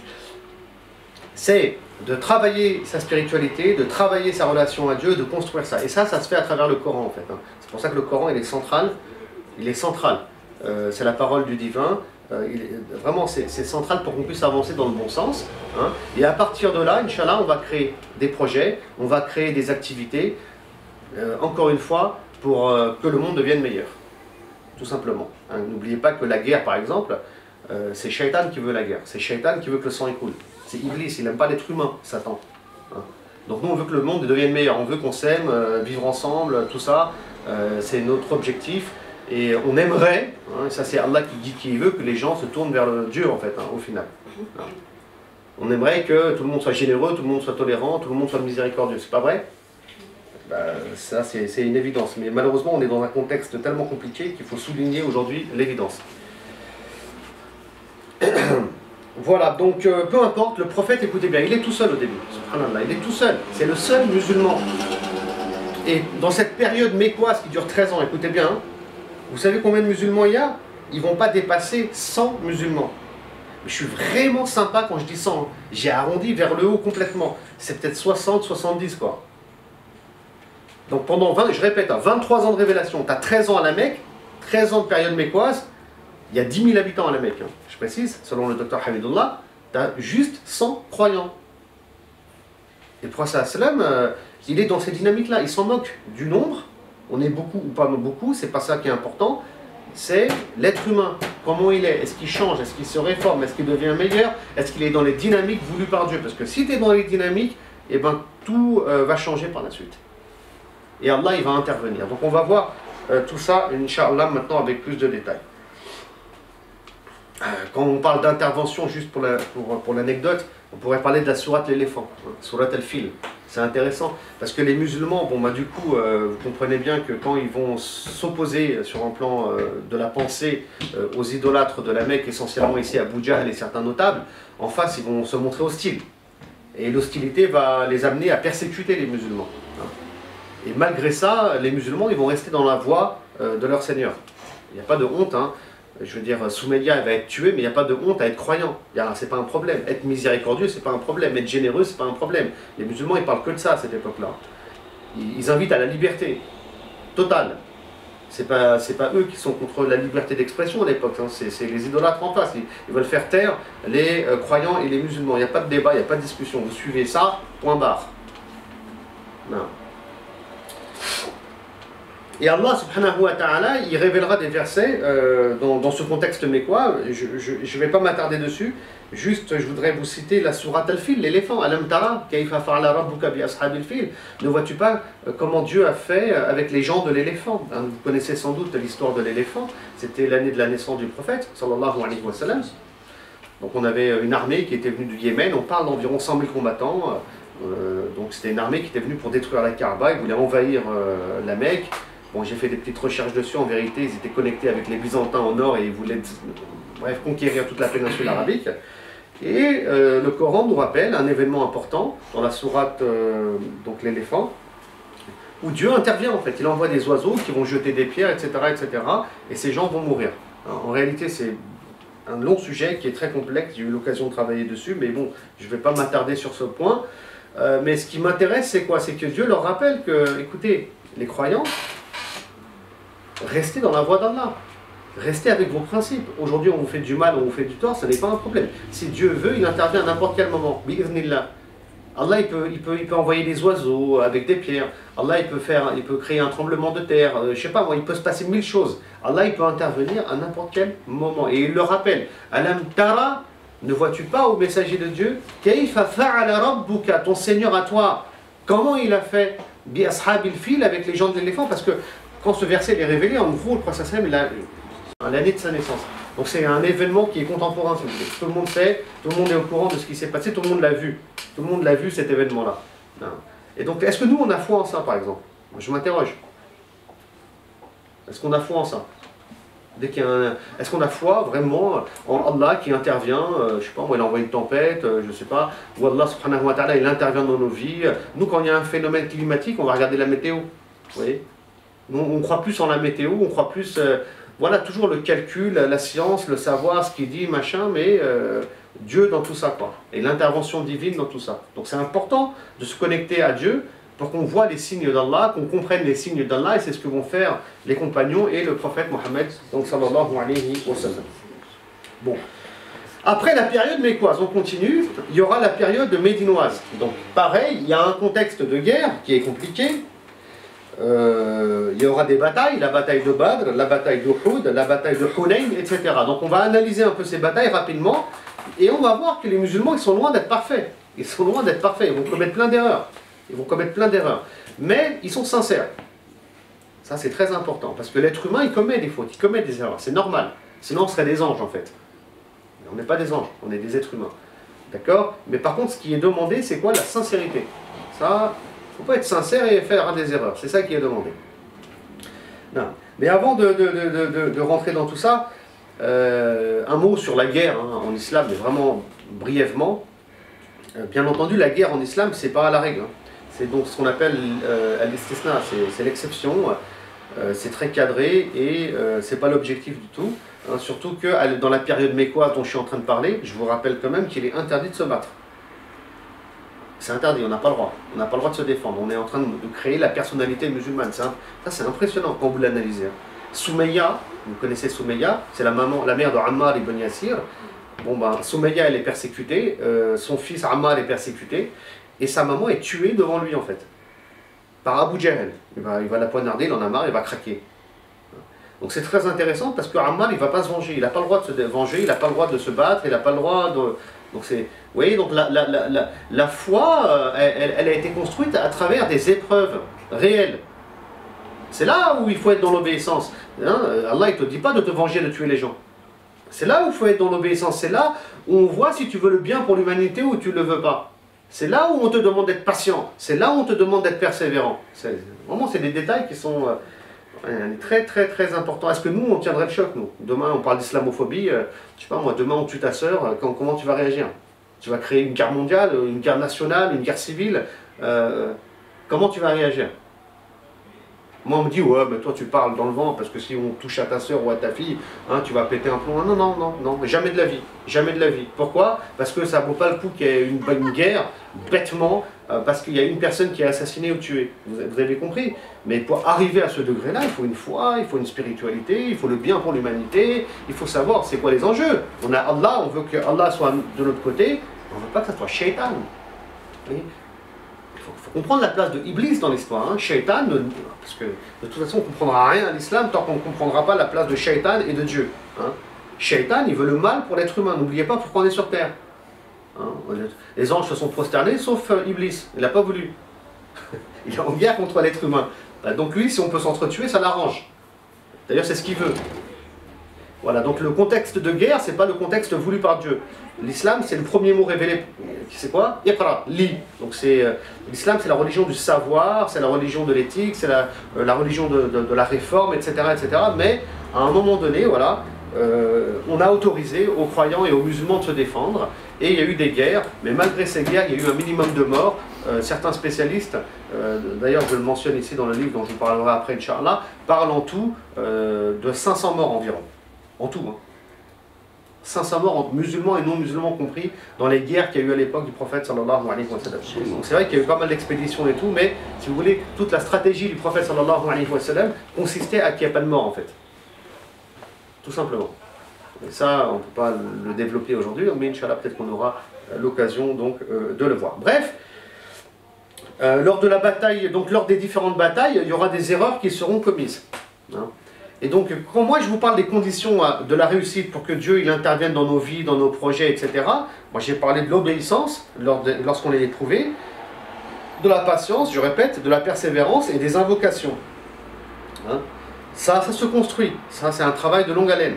C'est de travailler sa spiritualité, de travailler sa relation à Dieu, de construire ça. Et ça se fait à travers le Coran, en fait. C'est pour ça que le Coran, il est central. Il est central. C'est la parole du divin. Vraiment, c'est central pour qu'on puisse avancer dans le bon sens. Hein. Et à partir de là, Inch'Allah, on va créer des projets, on va créer des activités, encore une fois, pour que le monde devienne meilleur. Tout simplement. Hein. N'oubliez pas que la guerre, par exemple, c'est Shaitan qui veut la guerre. C'est Shaitan qui veut que le sang coule. C'est Iblis, il n'aime pas l'être humain, Satan. Hein. Donc nous, on veut que le monde devienne meilleur. On veut qu'on s'aime, vivre ensemble, tout ça. C'est notre objectif. Et on aimerait, hein, ça c'est Allah qui dit qui veut, que les gens se tournent vers le Dieu en fait, hein, au final. Hein. On aimerait que tout le monde soit généreux, tout le monde soit tolérant, tout le monde soit miséricordieux. C'est pas vrai? Ça c'est une évidence. Mais malheureusement on est dans un contexte tellement compliqué qu'il faut souligner aujourd'hui l'évidence. Voilà, donc peu importe, le prophète, écoutez bien, il est tout seul au début. Subhanallah, il est tout seul. C'est le seul musulman. Et dans cette période mécoise qui dure 13 ans, écoutez bien, hein, vous savez combien de musulmans il y a? Ils ne vont pas dépasser 100 musulmans. Je suis vraiment sympa quand je dis 100. Hein. J'ai arrondi vers le haut complètement. C'est peut-être 60, 70 quoi. Donc pendant 20, je répète, hein, 23 ans de révélation, tu as 13 ans à la Mecque, 13 ans de période mécoise, il y a 10 000 habitants à la Mecque. Hein. Je précise, selon le docteur Hamidullah, tu as juste 100 croyants. Et le prophète sallam, il est dans ces dynamiques-là. Il s'en moque du nombre. On est beaucoup ou pas beaucoup, c'est pas ça qui est important. C'est l'être humain. Comment il est? Est-ce qu'il change? Est-ce qu'il se réforme? Est-ce qu'il devient meilleur? Est-ce qu'il est dans les dynamiques voulues par Dieu? Parce que si tu es dans les dynamiques, eh ben, tout va changer par la suite. Et Allah, il va intervenir. Donc on va voir tout ça, Inch'Allah, maintenant avec plus de détails. Quand on parle d'intervention, juste pour l'anecdote, on pourrait parler de la sourate l'éléphant, sourate al-Fil. C'est intéressant, parce que les musulmans, bon, bah, du coup, vous comprenez bien que quand ils vont s'opposer sur un plan de la pensée aux idolâtres de la Mecque, essentiellement ici à Abu Jahl et certains notables, en face, ils vont se montrer hostiles. Et l'hostilité va les amener à persécuter les musulmans. Et malgré ça, les musulmans, ils vont rester dans la voie de leur Seigneur. Il n'y a pas de honte, hein. Je veux dire, Soumeya, elle va être tuée, mais il n'y a pas de honte à être croyant. C'est pas un problème. Être miséricordieux, c'est pas un problème. Être généreux, c'est pas un problème. Les musulmans, ils parlent que de ça à cette époque-là. Ils invitent à la liberté totale. C'est pas eux qui sont contre la liberté d'expression à l'époque. Hein. C'est les idolâtres en face. Ils veulent faire taire les croyants et les musulmans. Il n'y a pas de débat, il n'y a pas de discussion. Vous suivez ça, point barre. Non. Et Allah subhanahu wa ta'ala, il révélera des versets dans ce contexte mécois. Je ne vais pas m'attarder dessus. Juste, je voudrais vous citer la sourate al-Fil, l'éléphant. Alam tara, kayfa fa'ala rabbuka bi ashabil fil. Ne vois-tu pas comment Dieu a fait avec les gens de l'éléphant? Hein, vous connaissez sans doute l'histoire de l'éléphant. C'était l'année de la naissance du prophète, sallallahu alayhi wa sallam. Donc on avait une armée qui était venue du Yémen. On parle d'environ 100 000 combattants. Donc c'était une armée qui était venue pour détruire la Kaaba. Ils voulaient envahir la Mecque. Bon, j'ai fait des petites recherches dessus, en vérité, ils étaient connectés avec les Byzantins au nord et ils voulaient, bref, conquérir toute la péninsule arabique. Et le Coran nous rappelle un événement important dans la sourate, donc l'éléphant, où Dieu intervient en fait. Il envoie des oiseaux qui vont jeter des pierres, etc., etc., et ces gens vont mourir. Alors, en réalité, c'est un long sujet qui est très complexe, j'ai eu l'occasion de travailler dessus, mais bon, je ne vais pas m'attarder sur ce point. Mais ce qui m'intéresse, c'est quoi? C'est que Dieu leur rappelle que, écoutez, les croyants, restez dans la voie d'Allah. Restez avec vos principes. Aujourd'hui, on vous fait du mal, on vous fait du tort, ce n'est pas un problème. Si Dieu veut, il intervient à n'importe quel moment. Bi'idhnillah. Allah, il peut envoyer des oiseaux avec des pierres. Allah, il peut créer un tremblement de terre. Je sais pas, moi, il peut se passer 1000 choses. Allah, il peut intervenir à n'importe quel moment. Et il le rappelle. Alam tara, ne vois-tu pas, au messager de Dieu, kayfa fa'ala rabbuka, ton Seigneur à toi, comment il a fait bi ashabil fil, avec les gens de l'éléphant? Parce que quand ce verset est révélé, en gros, le prophète sallam, il a l'année de sa naissance. Donc c'est un événement qui est contemporain, si vous voulez. Tout le monde sait, tout le monde est au courant de ce qui s'est passé, tout le monde l'a vu. Tout le monde l'a vu, cet événement-là. Et donc, est-ce que nous, on a foi en ça, par exemple? Je m'interroge. Est-ce qu'on a foi en ça? Est-ce qu'on a foi vraiment en Allah qui intervient, je sais pas, moi il envoie une tempête, je sais pas, ou Allah subhanahu wa ta'ala il intervient dans nos vies. Nous, quand il y a un phénomène climatique, on va regarder la météo. Vous voyez? On croit plus en la météo, on croit plus, voilà, toujours le calcul, la science, le savoir, ce qu'il dit, machin, mais Dieu dans tout ça, quoi. Et l'intervention divine dans tout ça. Donc c'est important de se connecter à Dieu pour qu'on voit les signes d'Allah, qu'on comprenne les signes d'Allah, et c'est ce que vont faire les compagnons et le prophète Mohammed, donc sallallahu alayhi wa sallam. Bon. Après la période mécoise, on continue, il y aura la période médinoise. Donc pareil, il y a un contexte de guerre qui est compliqué. Il y aura des batailles, la bataille de Badr, la bataille d'Uhud, la bataille de Hunayn, etc. Donc on va analyser un peu ces batailles rapidement, et on va voir que les musulmans, ils sont loin d'être parfaits. Ils sont loin d'être parfaits, ils vont commettre plein d'erreurs. Ils vont commettre plein d'erreurs. Mais ils sont sincères. Ça c'est très important, parce que l'être humain, il commet des fautes, il commet des erreurs, c'est normal. Sinon on serait des anges en fait. Mais on n'est pas des anges, on est des êtres humains. D'accord? Mais par contre, ce qui est demandé, c'est quoi? La sincérité. Ça, il ne faut pas être sincère et faire des erreurs. C'est ça qui est demandé. Non. Mais avant de rentrer dans tout ça, un mot sur la guerre en islam, mais vraiment brièvement. Bien entendu, la guerre en islam, c'est pas la règle. C'est donc ce qu'on appelle al-istisna, c'est l'exception. C'est très cadré et c'est pas l'objectif du tout. Surtout que dans la période mécoise dont je suis en train de parler, je vous rappelle quand même qu'il est interdit de se battre. C'est interdit, on n'a pas le droit. On n'a pas le droit de se défendre. On est en train de créer la personnalité musulmane. Ça, c'est impressionnant quand vous l'analysez. Soumeya, vous connaissez Soumeya, c'est la mère de Ammar ibn Yasir. Bon ben, Soumeya, elle est persécutée, son fils Ammar est persécuté, et sa maman est tuée devant lui en fait. Par Abu Jahl. Il va la poignarder, il en a marre, il va craquer. Donc c'est très intéressant parce que Ammar, il ne va pas se venger. Il n'a pas le droit de se venger, il n'a pas le droit de se battre, il n'a pas le droit de... Donc c'est... Vous voyez, donc la foi, elle a été construite à travers des épreuves réelles. C'est là où il faut être dans l'obéissance. Allah, il ne te dit pas de te venger, de tuer les gens. C'est là où il faut être dans l'obéissance. C'est là où on voit si tu veux le bien pour l'humanité ou tu ne le veux pas. C'est là où on te demande d'être patient. C'est là où on te demande d'être persévérant. Vraiment, c'est des détails qui sont très très très importants. Est-ce que nous, on tiendrait le choc, nous? Demain, on parle d'islamophobie. Je sais pas moi, demain, on tue ta sœur. Comment tu vas réagir? Tu vas créer une guerre mondiale, une guerre nationale, une guerre civile. Comment tu vas réagir? Moi, on me dit, ouais, mais toi, tu parles dans le vent, parce que si on touche à ta soeur ou à ta fille, tu vas péter un plomb. Non, non, non, non, jamais de la vie. Jamais de la vie. Pourquoi? Parce que ça ne vaut pas le coup qu'il y ait une guerre, bêtement, parce qu'il y a une personne qui est assassinée ou tuée. Vous avez compris? Mais pour arriver à ce degré-là, il faut une foi, il faut une spiritualité, il faut le bien pour l'humanité, il faut savoir c'est quoi les enjeux. On a Allah, on veut que Allah soit de notre côté, on ne veut pas que ça soit shaitan. Il faut comprendre la place de Iblis dans l'histoire. Shaitan, parce que de toute façon on ne comprendra rien à l'islam tant qu'on ne comprendra pas la place de Shaitan et de Dieu. Shaitan, il veut le mal pour l'être humain. N'oubliez pas pourquoi on est sur terre. Les anges se sont prosternés, sauf Iblis. Il n'a pas voulu. Il est en guerre contre l'être humain. Donc lui, si on peut s'entretuer, ça l'arrange. D'ailleurs, c'est ce qu'il veut. Voilà, donc le contexte de guerre, c'est pas le contexte voulu par Dieu. L'islam, c'est le premier mot révélé. C'est quoi? Iqra, lis. Donc l'islam, c'est la religion du savoir, c'est la religion de l'éthique, c'est la religion de la réforme, etc., etc. Mais à un moment donné, voilà, on a autorisé aux croyants et aux musulmans de se défendre. Et il y a eu des guerres, mais malgré ces guerres, il y a eu un minimum de morts. Certains spécialistes, d'ailleurs je le mentionne ici dans le livre dont je vous parlerai après, Inch'Allah, parlent en tout de 500 morts environ. En tout, 500 morts entre musulmans et non musulmans compris dans les guerres qu'il y a eu à l'époque du prophète sallallahu alayhi wa sallam. Donc c'est vrai qu'il y a eu pas mal d'expéditions et tout, mais si vous voulez, toute la stratégie du prophète sallallahu alayhi wa sallam consistait à qu'il n'y ait pas de mort en fait. Tout simplement. Et ça, on ne peut pas le développer aujourd'hui, mais Inch'Allah, peut-être qu'on aura l'occasion donc de le voir. Bref, lors de la bataille, donc lors des différentes batailles, il y aura des erreurs qui seront commises. Et donc, quand moi je vous parle des conditions de la réussite pour que Dieu il intervienne dans nos vies, dans nos projets, etc., moi j'ai parlé de l'obéissance lorsqu'on est éprouvé, de la patience, je répète, de la persévérance et des invocations. Ça se construit, ça c'est un travail de longue haleine.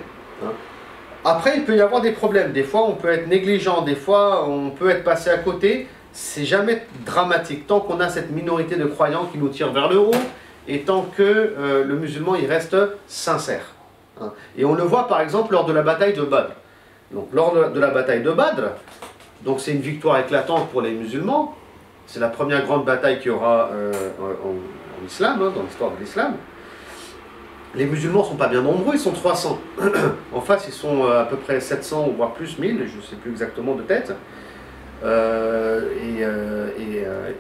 Après, il peut y avoir des problèmes, des fois on peut être négligent, des fois on peut être passé à côté, c'est jamais dramatique, tant qu'on a cette minorité de croyants qui nous tire vers le haut, et tant que le musulman il reste sincère. Et on le voit par exemple lors de la bataille de Badr. Donc lors de la bataille de Badr, donc c'est une victoire éclatante pour les musulmans, c'est la première grande bataille qu'il y aura en islam, dans l'histoire de l'islam. Les musulmans ne sont pas bien nombreux, ils sont 300. En face, ils sont à peu près 700 ou voire plus 1000, je ne sais plus exactement de tête.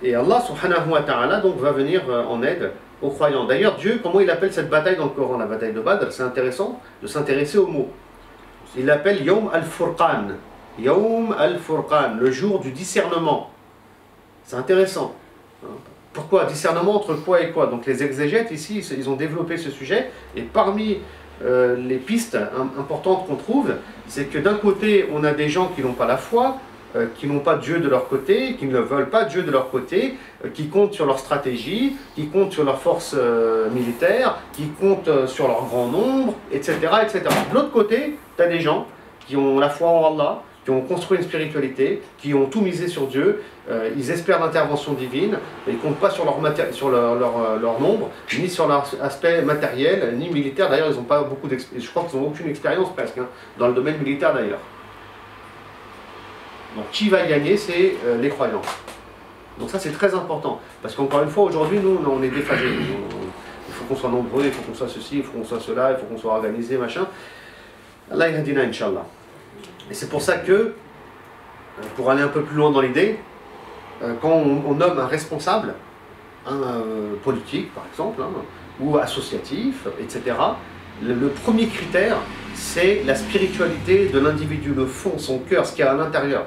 Et Allah subhanahu wa ta'ala donc va venir en aide aux croyants. D'ailleurs, Dieu, comment il appelle cette bataille dans le Coran, la bataille de Badr? C'est intéressant de s'intéresser au mot. Il l'appelle Yawm al-Furqan. Yawm al-Furqan, le jour du discernement. C'est intéressant. Pourquoi? Discernement entre quoi et quoi? Donc les exégètes ici, ils ont développé ce sujet, et parmi les pistes importantes qu'on trouve, c'est que d'un côté, on a des gens qui n'ont pas la foi, qui n'ont pas Dieu de leur côté, qui ne veulent pas Dieu de leur côté, qui comptent sur leur stratégie, qui comptent sur leur force militaire, qui comptent sur leur grand nombre, etc. etc. De l'autre côté, tu as des gens qui ont la foi en Allah, qui ont construit une spiritualité, qui ont tout misé sur Dieu, ils espèrent l'intervention divine, ils ne comptent pas sur leur nombre, ni sur leur aspect matériel, ni militaire. D'ailleurs, ils n'ont pas beaucoup d'expérience, je crois qu'ils n'ont aucune expérience presque, hein, dans le domaine militaire d'ailleurs. Donc qui va gagner, c'est les croyants. Donc ça c'est très important, parce qu'encore une fois, aujourd'hui, nous, on est déphasés. Il faut qu'on soit nombreux, il faut qu'on soit ceci, il faut qu'on soit cela, il faut qu'on soit organisé, machin. Allah yahdina, Inch'Allah. Et c'est pour ça que, pour aller un peu plus loin dans l'idée, quand on nomme un responsable, politique par exemple, hein, ou associatif, etc., le premier critère, c'est la spiritualité de l'individu, le fond, son cœur, ce qu'il y a à l'intérieur.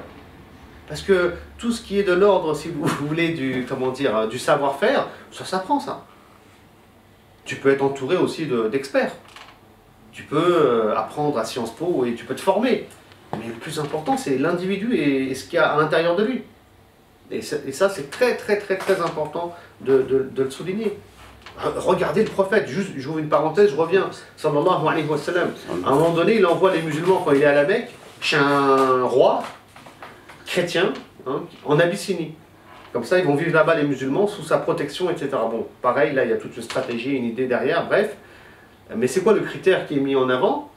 Parce que tout ce qui est de l'ordre, si vous voulez, du savoir-faire, ça s'apprend, ça. Tu peux être entouré aussi d'experts. Tu peux apprendre à Sciences Po et tu peux te former. Mais le plus important, c'est l'individu et ce qu'il y a à l'intérieur de lui. Et ça, c'est très, très, très, très important de le souligner. Regardez le prophète, juste, j'ouvre une parenthèse, je reviens, sallallahu alayhi wa sallam. À un moment donné, il envoie les musulmans, quand il est à la Mecque, chez un roi chrétien, hein, en Abyssinie. Comme ça, ils vont vivre là-bas, les musulmans, sous sa protection, etc. Bon, pareil, là, il y a toute une stratégie, une idée derrière, bref. Mais c'est quoi le critère qui est mis en avant?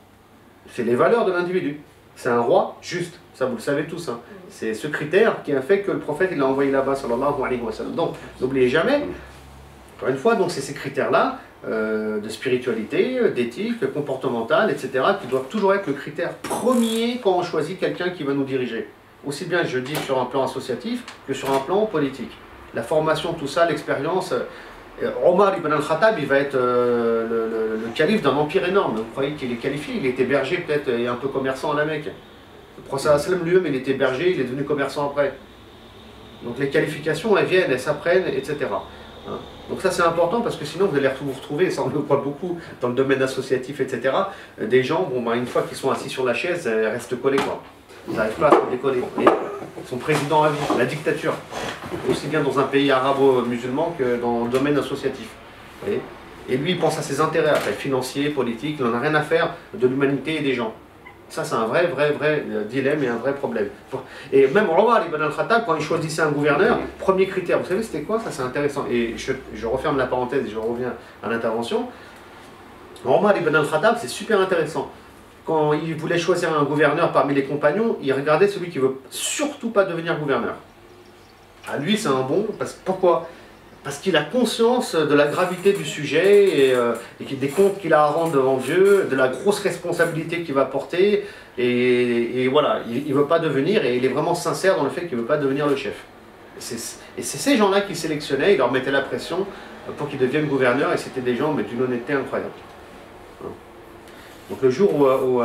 C'est les valeurs de l'individu. C'est un roi juste, ça vous le savez tous. Hein. C'est ce critère qui a fait que le prophète, il l'a envoyé là-bas, sallallahu alayhi wa sallam. Donc, n'oubliez jamais, encore une fois, donc c'est ces critères-là, de spiritualité, d'éthique, comportementale, etc., qui doivent toujours être le critère premier quand on choisit quelqu'un qui va nous diriger. Aussi bien, je dis, sur un plan associatif que sur un plan politique. La formation, tout ça, l'expérience. Omar ibn al-Khattab, il va être le calife d'un empire énorme. Vous croyez qu'il est qualifié? Il était berger peut-être et un peu commerçant à la Mecque. Le prophète lui-même, il était berger, il est devenu commerçant après. Donc les qualifications, elles viennent, elles s'apprennent, etc. Hein. Donc ça c'est important parce que sinon vous allez vous retrouver, ça on le voit beaucoup dans le domaine associatif, etc. Des gens, bon, une fois qu'ils sont assis sur la chaise, ils restent collés quoi. Ils n'arrivent pas à se décoller. Ils sont présidents à vie, la dictature. Aussi bien dans un pays arabo-musulman que dans le domaine associatif. Vous voyez, et lui il pense à ses intérêts après, financiers, politiques, il n'en a rien à faire de l'humanité et des gens. Ça c'est un vrai dilemme et un vrai problème. Et même Omar ibn al-Khattab, quand il choisissait un gouverneur, premier critère, vous savez c'était quoi? Ça c'est intéressant. Et je referme la parenthèse et je reviens à l'intervention. Omar ibn al-Khattab, c'est super intéressant. Quand il voulait choisir un gouverneur parmi les compagnons, il regardait celui qui ne veut surtout pas devenir gouverneur. À lui c'est un bon, pourquoi? Parce qu'il a conscience de la gravité du sujet et des comptes qu'il a à rendre devant Dieu, de la grosse responsabilité qu'il va porter. Et voilà, il ne veut pas devenir, et il est vraiment sincère dans le fait qu'il ne veut pas devenir le chef. Et c'est ces gens-là qu'il sélectionnait, il leur mettait la pression pour qu'ils deviennent gouverneurs, et c'était des gens d'une honnêteté incroyable. Donc le jour où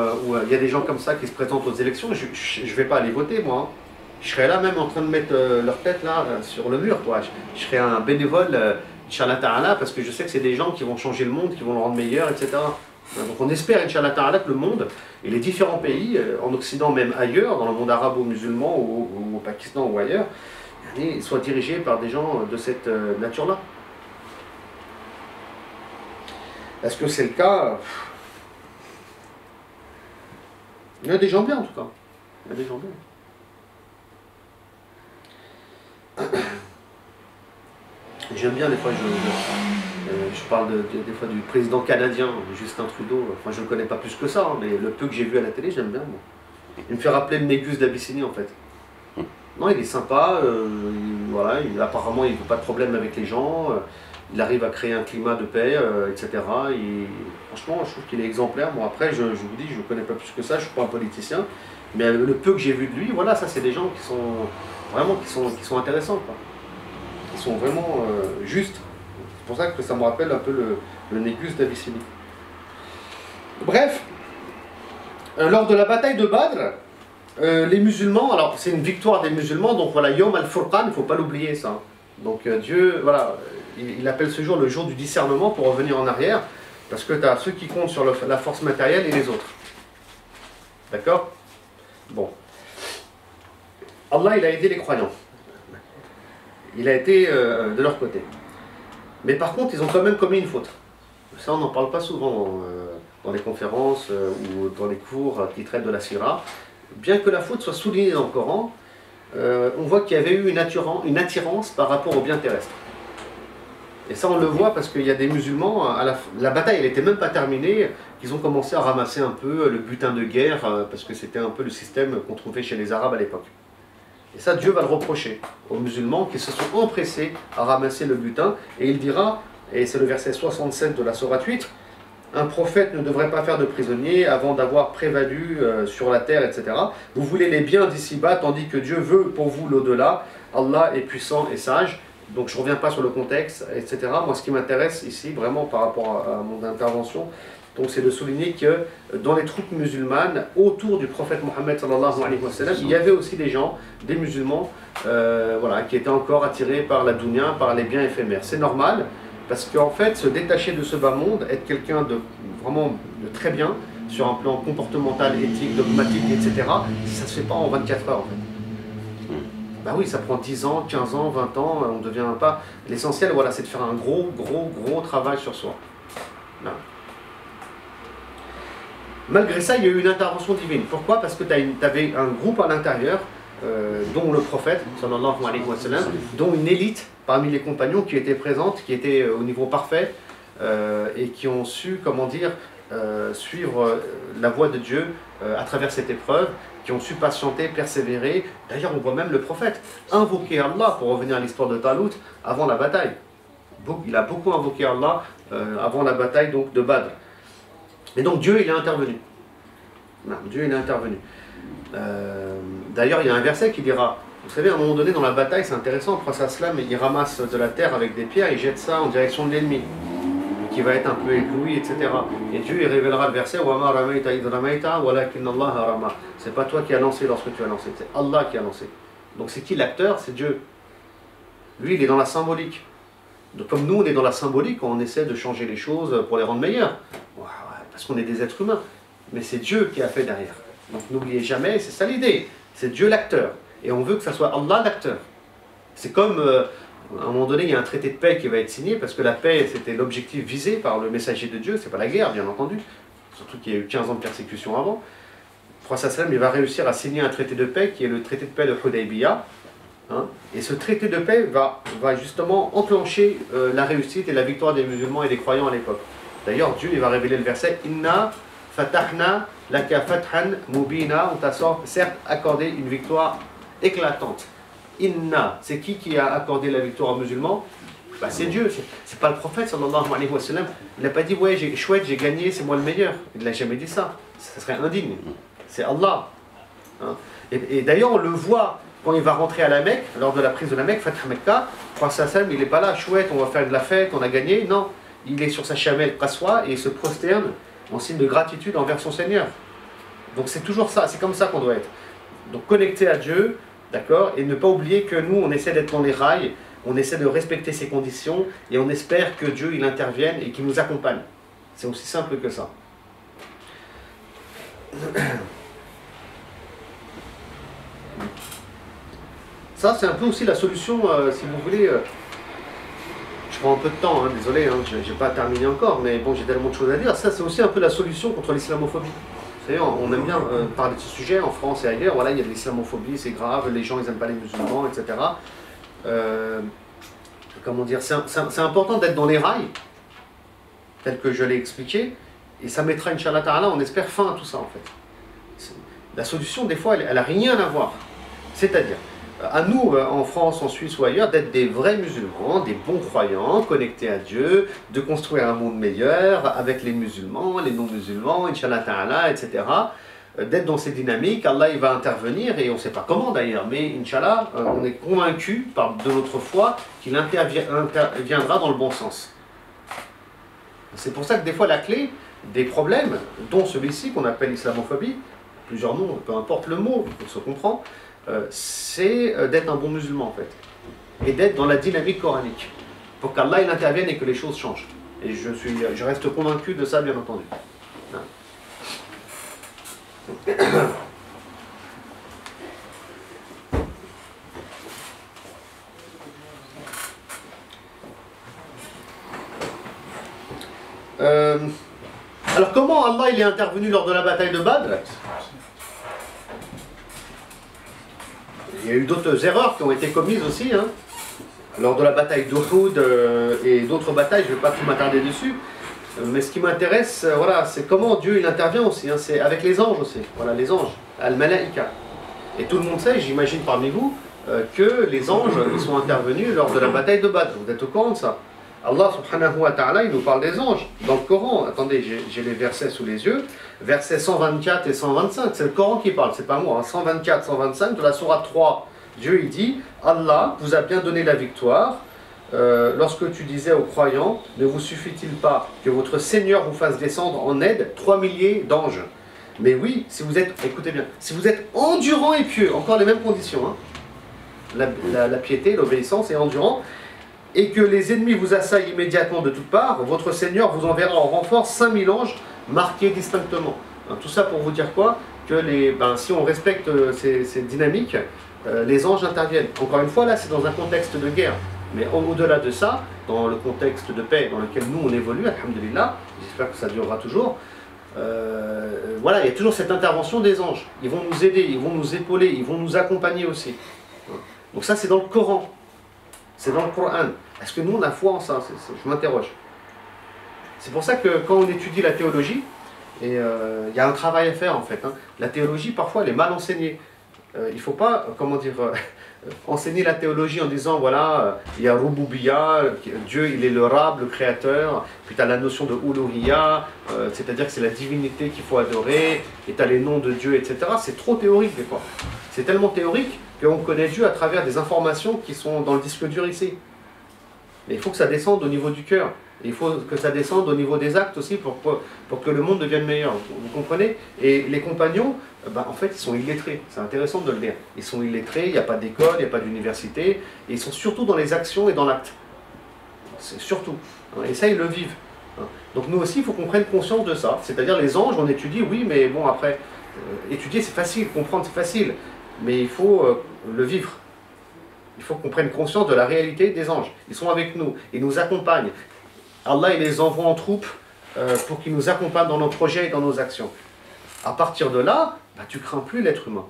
il y a des gens comme ça qui se présentent aux élections, je ne vais pas aller voter moi. Hein. Je serais là même en train de mettre leur tête là sur le mur, quoi. Je serais un bénévole, Inch'Allah Ta'ala, parce que je sais que c'est des gens qui vont changer le monde, qui vont le rendre meilleur, etc. Donc on espère, Inch'Allah Ta'ala, que le monde et les différents pays, en Occident, même ailleurs, dans le monde arabo-musulman ou au Pakistan ou ailleurs, soient dirigés par des gens de cette nature-là. Est-ce que c'est le cas? Il y a des gens bien en tout cas. Il y a des gens bien. J'aime bien des fois, je parle des fois du président canadien, Justin Trudeau. Enfin, je ne le connais pas plus que ça, hein, mais le peu que j'ai vu à la télé, j'aime bien. Moi. Il me fait rappeler le Négus d'Abyssinie en fait. Non, il est sympa, apparemment il ne veut pas de problème avec les gens, il arrive à créer un climat de paix, etc. Franchement, je trouve qu'il est exemplaire. Bon, après, je vous dis, je ne connais pas plus que ça, je ne suis pas un politicien, mais le peu que j'ai vu de lui, voilà, ça c'est des gens qui sont vraiment qui sont intéressants, quoi. Qui sont vraiment justes. C'est pour ça que ça me rappelle un peu le Négus d'Abyssinie. Bref, lors de la bataille de Badr, les musulmans, alors c'est une victoire des musulmans, donc voilà, Yom al-Furqan, il ne faut pas l'oublier ça. Donc Dieu, voilà, il appelle ce jour le jour du discernement pour revenir en arrière, parce que tu as ceux qui comptent sur la force matérielle et les autres. D'accord? Bon. Allah, il a aidé les croyants. Il a été de leur côté. Mais par contre, ils ont quand même commis une faute. Ça, on n'en parle pas souvent dans les conférences ou dans les cours qui traitent de la Sira. Bien que la faute soit soulignée dans le Coran, on voit qu'il y avait eu une attirance par rapport au bien terrestre. Et ça, on le voit parce qu'il y a des musulmans, la bataille, elle n'était même pas terminée, qu'ils ont commencé à ramasser un peu le butin de guerre, parce que c'était un peu le système qu'on trouvait chez les Arabes à l'époque. Et ça, Dieu va le reprocher aux musulmans qui se sont empressés à ramasser le butin. Et il dira, et c'est le verset 67 de la sourate 8, un prophète ne devrait pas faire de prisonniers avant d'avoir prévalu sur la terre, etc. Vous voulez les biens d'ici-bas, tandis que Dieu veut pour vous l'au-delà. Allah est puissant et sage. Donc je ne reviens pas sur le contexte, etc. Moi, ce qui m'intéresse ici, vraiment par rapport à mon intervention, c'est de souligner que dans les troupes musulmanes, autour du prophète Mohammed sallallahu alayhi wa sallam, il y avait aussi des gens, des musulmans, voilà, qui étaient encore attirés par la dunya, par les biens éphémères. C'est normal, parce qu'en fait, se détacher de ce bas monde, être quelqu'un de vraiment de très bien, sur un plan comportemental, éthique, dogmatique, etc., ça ne se fait pas en 24 heures, en fait. Ben oui, ça prend 10 ans, 15 ans, 20 ans, on ne devient pas... L'essentiel, voilà, c'est de faire un gros travail sur soi. Là. Malgré ça, il y a eu une intervention divine. Pourquoi? Parce que tu avais un groupe à l'intérieur, dont le prophète, sallallahu alayhi wa sallam, dont une élite parmi les compagnons qui étaient présentes, qui étaient au niveau parfait, et qui ont su, comment dire, suivre la voie de Dieu à travers cette épreuve, qui ont su patienter, persévérer. D'ailleurs, on voit même le prophète invoquer Allah, pour revenir à l'histoire de Talut, avant la bataille. Il a beaucoup invoqué Allah avant la bataille donc, de Badr. Et donc Dieu, il est intervenu. Non, Dieu, il est intervenu. D'ailleurs, il y a un verset qui dira, vous savez, à un moment donné dans la bataille, c'est intéressant, le prophète sallam, il ramasse de la terre avec des pierres, il jette ça en direction de l'ennemi, qui va être un peu ébloui, etc. Et Dieu, il révélera le verset, c'est pas toi qui as lancé lorsque tu as lancé, c'est Allah qui a lancé. Donc c'est qui l'acteur? C'est Dieu. Lui, il est dans la symbolique. Donc, comme nous, on est dans la symbolique, on essaie de changer les choses pour les rendre meilleures. Parce qu'on est des êtres humains. Mais c'est Dieu qui a fait derrière. Donc n'oubliez jamais, c'est ça l'idée. C'est Dieu l'acteur. Et on veut que ça soit Allah l'acteur. C'est comme, à un moment donné, il y a un traité de paix qui va être signé, parce que la paix, c'était l'objectif visé par le messager de Dieu. C'est pas la guerre, bien entendu. Surtout qu'il y a eu 15 ans de persécution avant. Le prophète sallam, il va réussir à signer un traité de paix, qui est le traité de paix de Hudaybiyah. Hein, et ce traité de paix va justement enclencher la réussite et la victoire des musulmans et des croyants à l'époque. D'ailleurs, Dieu il va révéler le verset Inna fatahna laka fathan mubina. On t'a certes accordé une victoire éclatante. Inna, c'est qui a accordé la victoire aux musulmans? Bah, c'est Dieu, c'est pas le prophète sallallahu alayhi wa sallam. Il n'a pas dit ouais, chouette, j'ai gagné, c'est moi le meilleur. Il n'a jamais dit ça. Ça serait indigne. C'est Allah. Hein, et d'ailleurs, on le voit. Quand il va rentrer à la Mecque, lors de la prise de la Mecque, Fatah Mecca, le prophète sallam, il n'est pas là, chouette, on va faire de la fête, on a gagné. Non, il est sur sa chamelle Qaswa et il se prosterne en signe de gratitude envers son Seigneur. Donc c'est toujours ça, c'est comme ça qu'on doit être. Donc connecté à Dieu, d'accord, et ne pas oublier que nous, on essaie d'être dans les rails, on essaie de respecter ses conditions et on espère que Dieu, il intervienne et qu'il nous accompagne. C'est aussi simple que ça. Ça, c'est un peu aussi la solution, si vous voulez. Je prends un peu de temps, hein, désolé, hein, je n'ai pas terminé encore, mais bon, j'ai tellement de choses à dire. Ça, c'est aussi un peu la solution contre l'islamophobie. Vous savez, on aime bien parler de ce sujet en France et ailleurs. Voilà, il y a de l'islamophobie, c'est grave, les gens, ils n'aiment pas les musulmans, etc. Comment dire, c'est important d'être dans les rails, tel que je l'ai expliqué, et ça mettra, Inch'Allah Ta'ala, on espère, fin à tout ça, en fait. La solution, des fois, elle n'a rien à voir. C'est-à-dire, À nous, en France, en Suisse ou ailleurs, d'être des vrais musulmans, des bons croyants, connectés à Dieu, de construire un monde meilleur avec les musulmans, les non-musulmans, Inch'Allah Ta'ala, etc. D'être dans ces dynamiques, Allah il va intervenir, et on ne sait pas comment d'ailleurs, mais Inch'Allah, on est convaincu de notre foi qu'il interviendra dans le bon sens. C'est pour ça que des fois la clé des problèmes, dont celui-ci qu'on appelle l'islamophobie, plusieurs noms, peu importe le mot, on se comprend, c'est d'être un bon musulman en fait, et d'être dans la dynamique coranique, pour qu'Allah il intervienne et que les choses changent. Et je reste convaincu de ça, bien entendu. Alors comment Allah il est intervenu lors de la bataille de Badr? Il y a eu d'autres erreurs qui ont été commises aussi, hein. Lors de la bataille d'Uhud et d'autres batailles, je ne vais pas tout m'attarder dessus. Mais ce qui m'intéresse, voilà, c'est comment Dieu il intervient aussi, hein. C'est avec les anges aussi, voilà, les anges, Al-Malaïka. Et tout le monde sait, j'imagine parmi vous, que les anges ils sont intervenus lors de la bataille de Badr. Vous êtes au courant de ça? Allah subhanahu wa ta'ala, il nous parle des anges dans le Coran. Attendez, j'ai les versets sous les yeux. Versets 124 et 125, c'est le Coran qui parle, c'est pas moi. Hein. 124, 125 de la sourate 3. Dieu il dit, Allah vous a bien donné la victoire. Lorsque tu disais aux croyants, ne vous suffit-il pas que votre Seigneur vous fasse descendre en aide 3 milliers d'anges? Mais oui, si vous êtes, écoutez bien, si vous êtes endurant et pieux, encore les mêmes conditions, hein, la piété, l'obéissance et endurant, et que les ennemis vous assaillent immédiatement de toutes parts, votre Seigneur vous enverra en renfort 5000 anges marqués distinctement. Tout ça pour vous dire quoi? Que si on respecte ces dynamiques, les anges interviennent. Encore une fois, là, c'est dans un contexte de guerre. Mais au-delà de ça, dans le contexte de paix dans lequel nous on évolue, alhamdulillah, j'espère que ça durera toujours, voilà, il y a toujours cette intervention des anges. Ils vont nous aider, ils vont nous épauler, ils vont nous accompagner aussi. Donc ça, c'est dans le Coran. C'est dans le Coran. Est-ce que nous, on a foi en ça? Je m'interroge. C'est pour ça que quand on étudie la théologie, et il y a un travail à faire en fait. Hein. La théologie, parfois, elle est mal enseignée. Il ne faut pas, comment dire, enseigner la théologie en disant, voilà, il y a Rububiya, Dieu, il est le Rab, le créateur, puis tu as la notion de Uluhiyya, c'est-à-dire que c'est la divinité qu'il faut adorer, et tu as les noms de Dieu, etc. C'est trop théorique des fois. C'est tellement théorique qu'on connaît Dieu à travers des informations qui sont dans le disque dur ici. Mais il faut que ça descende au niveau du cœur. Et il faut que ça descende au niveau des actes aussi pour que le monde devienne meilleur. Vous comprenez? Et les compagnons, en fait, ils sont illettrés. C'est intéressant de le dire. Ils sont illettrés, il n'y a pas d'école, il n'y a pas d'université. Et ils sont surtout dans les actions et dans l'acte. C'est surtout. Et ça, ils le vivent. Donc nous aussi, il faut qu'on prenne conscience de ça. C'est-à-dire les anges, on étudie, oui, mais bon, après, étudier, c'est facile, comprendre, c'est facile. Mais il faut le vivre. Il faut qu'on prenne conscience de la réalité des anges. Ils sont avec nous, ils nous accompagnent. Allah il les envoie en troupe pour qu'ils nous accompagnent dans nos projets et dans nos actions. À partir de là, tu ne crains plus l'être humain.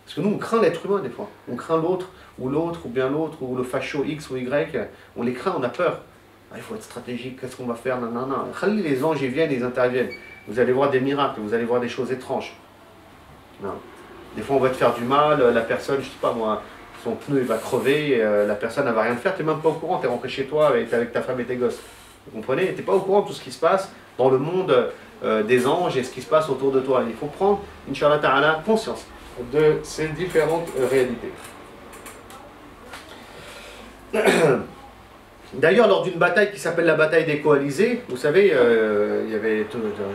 Parce que nous, on craint l'être humain des fois. On craint l'autre, ou bien l'autre, ou le facho X ou Y. On les craint, on a peur. Il faut être stratégique, qu'est-ce qu'on va faire? Les anges, ils viennent, ils interviennent. Vous allez voir des miracles, vous allez voir des choses étranges. Non. Des fois, on va te faire du mal, la personne, je ne sais pas moi, son pneu il va crever, la personne ne va rien faire, tu n'es même pas au courant, tu es rentré chez toi et tu es avec ta femme et tes gosses. Vous comprenez? Tu n'es pas au courant de tout ce qui se passe dans le monde des anges et ce qui se passe autour de toi. Il faut prendre, Inch'Allah Ta'ala, conscience de ces différentes réalités. D'ailleurs, lors d'une bataille qui s'appelle la bataille des coalisés, vous savez, il y avait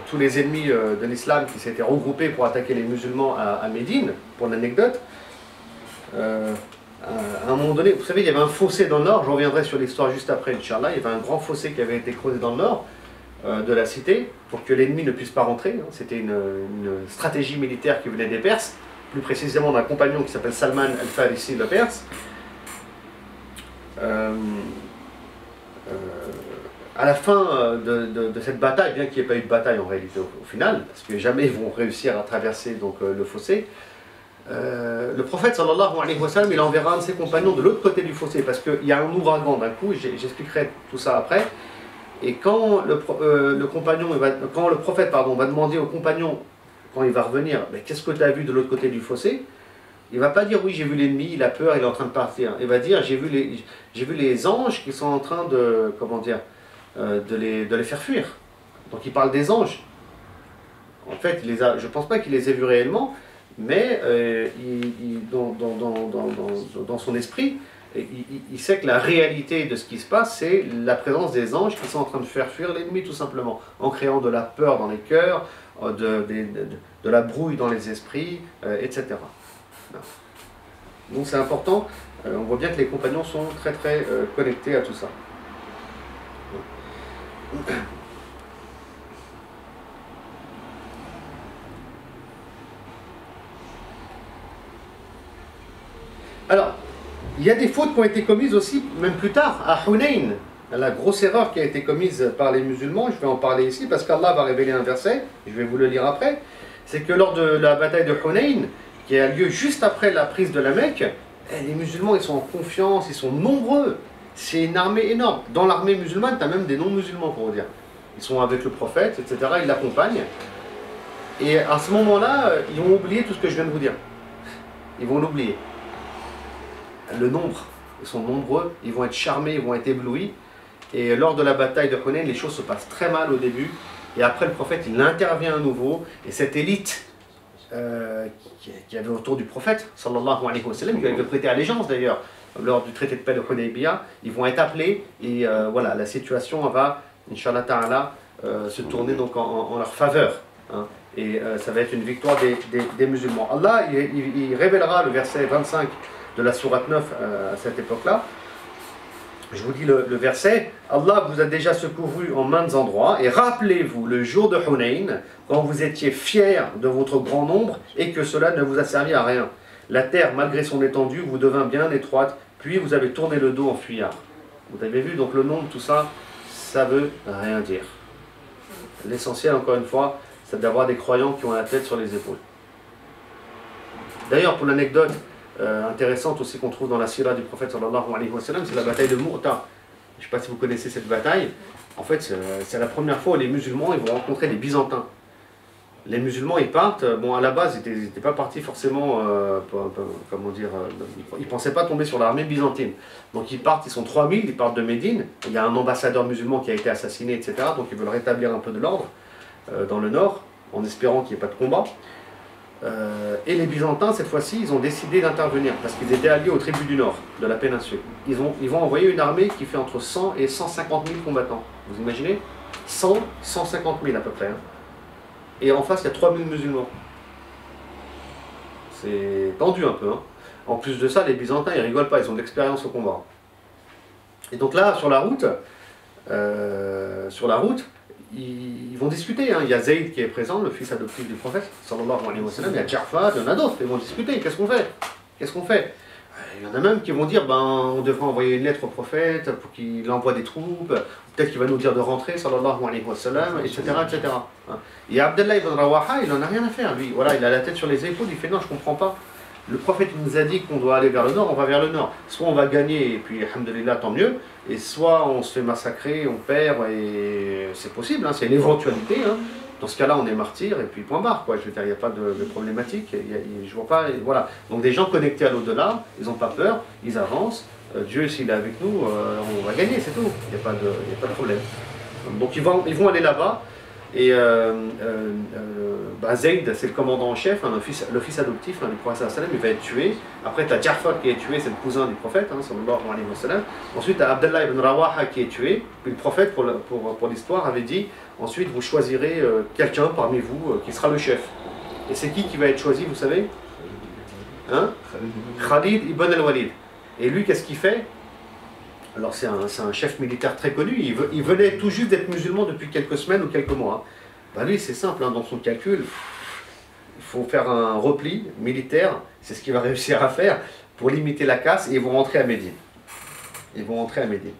tous les ennemis de l'islam qui s'étaient regroupés pour attaquer les musulmans à Médine, pour l'anecdote. À un moment donné, vous savez, il y avait un fossé dans le nord, je reviendrai sur l'histoire juste après, Inch'Allah, il y avait un grand fossé qui avait été creusé dans le nord de la cité, pour que l'ennemi ne puisse pas rentrer. C'était une stratégie militaire qui venait des Perses, plus précisément d'un compagnon qui s'appelle Salman al-Farisi, le Perse. À la fin de cette bataille, bien qu'il n'y ait pas eu de bataille en réalité au final, parce que jamais ils vont réussir à traverser donc, le fossé, le prophète sallallahu alayhi wa sallam, il enverra un de ses compagnons de l'autre côté du fossé, parce qu'il y a un ouragan d'un coup, j'expliquerai tout ça après, et quand le prophète va demander au compagnon, quand il va revenir, qu'est-ce que tu as vu de l'autre côté du fossé, Il ne va pas dire oui, j'ai vu l'ennemi, il a peur, il est en train de partir. Il va dire j'ai vu les anges qui sont en train de, comment dire, de les faire fuir. Donc il parle des anges. En fait, je ne pense pas qu'il les ait vus réellement, mais dans son esprit, il sait que la réalité de ce qui se passe, c'est la présence des anges qui sont en train de faire fuir l'ennemi tout simplement, en créant de la peur dans les cœurs, de la brouille dans les esprits, etc. Donc c'est important, on voit bien que les compagnons sont très très connectés à tout ça. Alors, il y a des fautes qui ont été commises aussi, même plus tard, à Hunayn. La grosse erreur qui a été commise par les musulmans, je vais en parler ici, parce qu'Allah va révéler un verset, je vais vous le lire après, c'est que lors de la bataille de Hunayn, qui a lieu juste après la prise de la Mecque, les musulmans, ils sont en confiance, ils sont nombreux. C'est une armée énorme. Dans l'armée musulmane, tu as même des non-musulmans, pour vous dire. Ils sont avec le prophète, etc., ils l'accompagnent. Et à ce moment-là, ils vont oublier tout ce que je viens de vous dire. Ils vont l'oublier. Le nombre, ils sont nombreux, ils vont être charmés, ils vont être éblouis. Et lors de la bataille de Hunayn, les choses se passent très mal au début. Et après, le prophète, il intervient à nouveau. Et cette élite qui avait autour du prophète, sallallahu alayhi wa sallam, qui avait prêté allégeance d'ailleurs, lors du traité de paix de Hudaybiyah, ils vont être appelés. Et voilà, la situation va, Inch'Allah Ta'ala, se tourner donc en leur faveur. Hein. Et ça va être une victoire des musulmans. Allah, il révélera le verset 25 de la sourate 9 à cette époque-là. Je vous dis le verset. Allah vous a déjà secouru en maints endroits, et rappelez-vous le jour de Hunayn, quand vous étiez fiers de votre grand nombre et que cela ne vous a servi à rien. La terre, malgré son étendue, vous devint bien étroite, puis vous avez tourné le dos en fuyard. Vous avez vu, donc le nombre, tout ça, ça veut rien dire. L'essentiel, encore une fois, c'est d'avoir des croyants qui ont la tête sur les épaules. D'ailleurs, pour l'anecdote intéressante aussi qu'on trouve dans la sira du prophète sallallahu alayhi wa sallam, c'est la bataille de Mu'ta. Je ne sais pas si vous connaissez cette bataille. En fait, c'est la première fois où les musulmans ils vont rencontrer les Byzantins. Les musulmans, ils partent, bon à la base, ils n'étaient pas partis forcément, comment dire, ils ne pensaient pas tomber sur l'armée byzantine. Donc ils partent, ils sont 3000, ils partent de Médine, il y a un ambassadeur musulman qui a été assassiné, etc. Donc ils veulent rétablir un peu de l'ordre dans le nord, en espérant qu'il n'y ait pas de combat. Et les Byzantins, cette fois-ci, ils ont décidé d'intervenir, parce qu'ils étaient alliés aux tribus du nord, de la péninsule. Ils vont envoyer une armée qui fait entre 100 et 150 000 combattants. Vous imaginez 100, 150 000 à peu près. Hein. Et en face, il y a 3000 musulmans. C'est tendu un peu. Hein. En plus de ça, les Byzantins, ils rigolent pas, ils ont de l'expérience au combat. Et donc là, sur la route, ils vont discuter. Hein. Il y a Zayd qui est présent, le fils adoptif du prophète, sallallahu alayhi wa sallam. Il y a Ja'far, il y en a d'autres. Ils vont discuter. Qu'est-ce qu'on fait? Qu'est-ce qu'on fait? Il y en a même qui vont dire on devrait envoyer une lettre au prophète pour qu'il envoie des troupes. Peut-être qu'il va nous dire de rentrer, sallallahu alayhi wa sallam, etc. etc. Et Abdallah ibn Rawaha, il n'en a rien à faire. Lui, voilà, il a la tête sur les épaules. Il fait non, je ne comprends pas. Le prophète nous a dit qu'on doit aller vers le nord, on va vers le nord. Soit on va gagner, et puis, alhamdoulilah, tant mieux. Et soit on se fait massacrer, on perd, et c'est possible, hein, c'est une éventualité. Hein. Dans ce cas-là, on est martyr, et puis point barre, quoi. Je veux dire, il n'y a pas de problématique. Je vois pas, voilà. Donc des gens connectés à l'au-delà, ils n'ont pas peur, ils avancent. Dieu, s'il est avec nous, on va gagner, c'est tout. Il n'y a pas de problème. Donc ils vont aller là-bas. Et Zayd, c'est le commandant en chef, hein, le fils adoptif hein, du prophète sallam, il va être tué. Après, tu as Ja'far qui est tué, c'est le cousin du prophète, hein, sallallahu alayhi wa sallam. Ensuite, tu as Abdallah ibn Rawaha qui est tué. Puis le prophète, pour l'histoire, avait dit ensuite, vous choisirez quelqu'un parmi vous qui sera le chef. Et c'est qui va être choisi, vous savez hein? Khalid ibn al-Walid. Et lui, qu'est-ce qu'il fait? Alors c'est un chef militaire très connu, il venait tout juste d'être musulman depuis quelques semaines ou quelques mois. Ben lui c'est simple, hein, dans son calcul, il faut faire un repli militaire, c'est ce qu'il va réussir à faire pour limiter la casse et ils vont rentrer à Médine. Ils vont rentrer à Médine.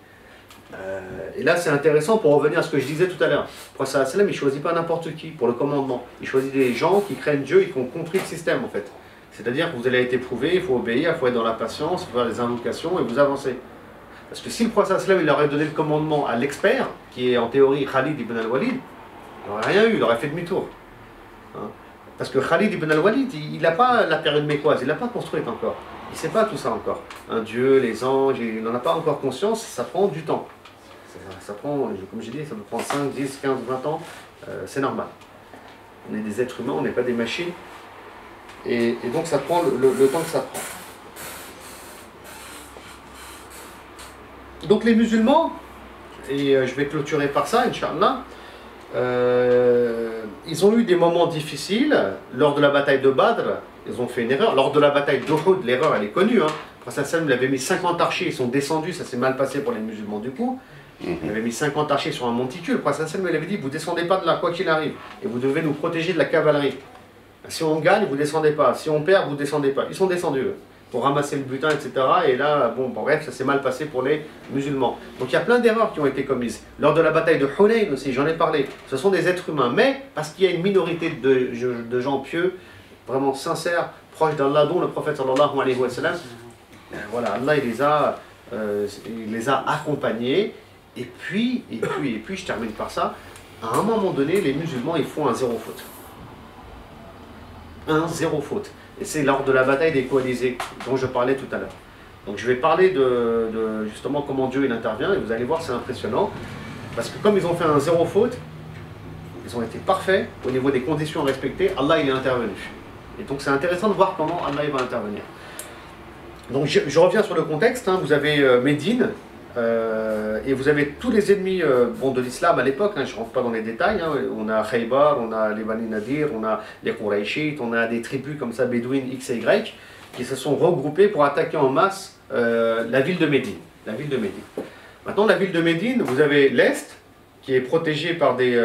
Et là c'est intéressant pour revenir à ce que je disais tout à l'heure. Le prophète sallam il ne choisit pas n'importe qui pour le commandement, il choisit des gens qui craignent Dieu et qui ont compris le système en fait. C'est-à-dire que vous allez être éprouvé, il faut obéir, il faut être dans la patience, il faut faire des invocations et vous avancez. Parce que si le prophète sallam il aurait donné le commandement à l'expert, qui est en théorie Khalid ibn al-Walid, il n'aurait rien eu, il aurait fait demi-tour. Hein. Parce que Khalid ibn al-Walid, il n'a pas la période mécoise, il n'a pas construite encore. Il ne sait pas tout ça encore. Un Dieu, les anges, il n'en a pas encore conscience, ça prend du temps. Ça prend, comme j'ai dit, ça peut prendre 5, 10, 15, 20 ans, c'est normal. On est des êtres humains, on n'est pas des machines. Et donc ça prend le temps que ça prend. Donc les musulmans, et je vais clôturer par ça, Inch'Allah, ils ont eu des moments difficiles. Lors de la bataille de Badr, ils ont fait une erreur. Lors de la bataille d'Uhud, l'erreur elle est connue. Le prophète sallam avait mis 50 archers, ils sont descendus, ça s'est mal passé pour les musulmans du coup. Il avait mis 50 archers sur un monticule. Le prophète sallam il avait dit, vous descendez pas de là, quoi qu'il arrive, et vous devez nous protéger de la cavalerie. Si on gagne, vous descendez pas. Si on perd, vous descendez pas. Ils sont descendus eux, pour ramasser le butin, etc. Et là, bon, bref, ça s'est mal passé pour les musulmans. Donc il y a plein d'erreurs qui ont été commises. Lors de la bataille de Hunayn aussi, j'en ai parlé. Ce sont des êtres humains, mais parce qu'il y a une minorité de gens pieux, vraiment sincères, proches d'Allah, dont le prophète sallallahu alayhi wa sallam, voilà, Allah il les a accompagnés. Et puis, je termine par ça, à un moment donné, les musulmans, ils font un zéro faute. Un zéro faute. Et c'est lors de la bataille des coalisés dont je parlais tout à l'heure. Donc je vais parler de justement comment Dieu il intervient, et vous allez voir, c'est impressionnant. Parce que comme ils ont fait un zéro faute, ils ont été parfaits au niveau des conditions respectées, Allah il est intervenu. Et donc c'est intéressant de voir comment Allah il va intervenir. Donc je reviens sur le contexte, vous avez Médine, et vous avez tous les ennemis de l'islam à l'époque, je ne rentre pas dans les détails, on a Khaybar, on a les Bani Nadir, on a les Qurayshites, on a des tribus comme ça, bédouines X et Y, qui se sont regroupées pour attaquer en masse la ville de Médine. Maintenant, la ville de Médine, vous avez l'Est, qui est protégé par des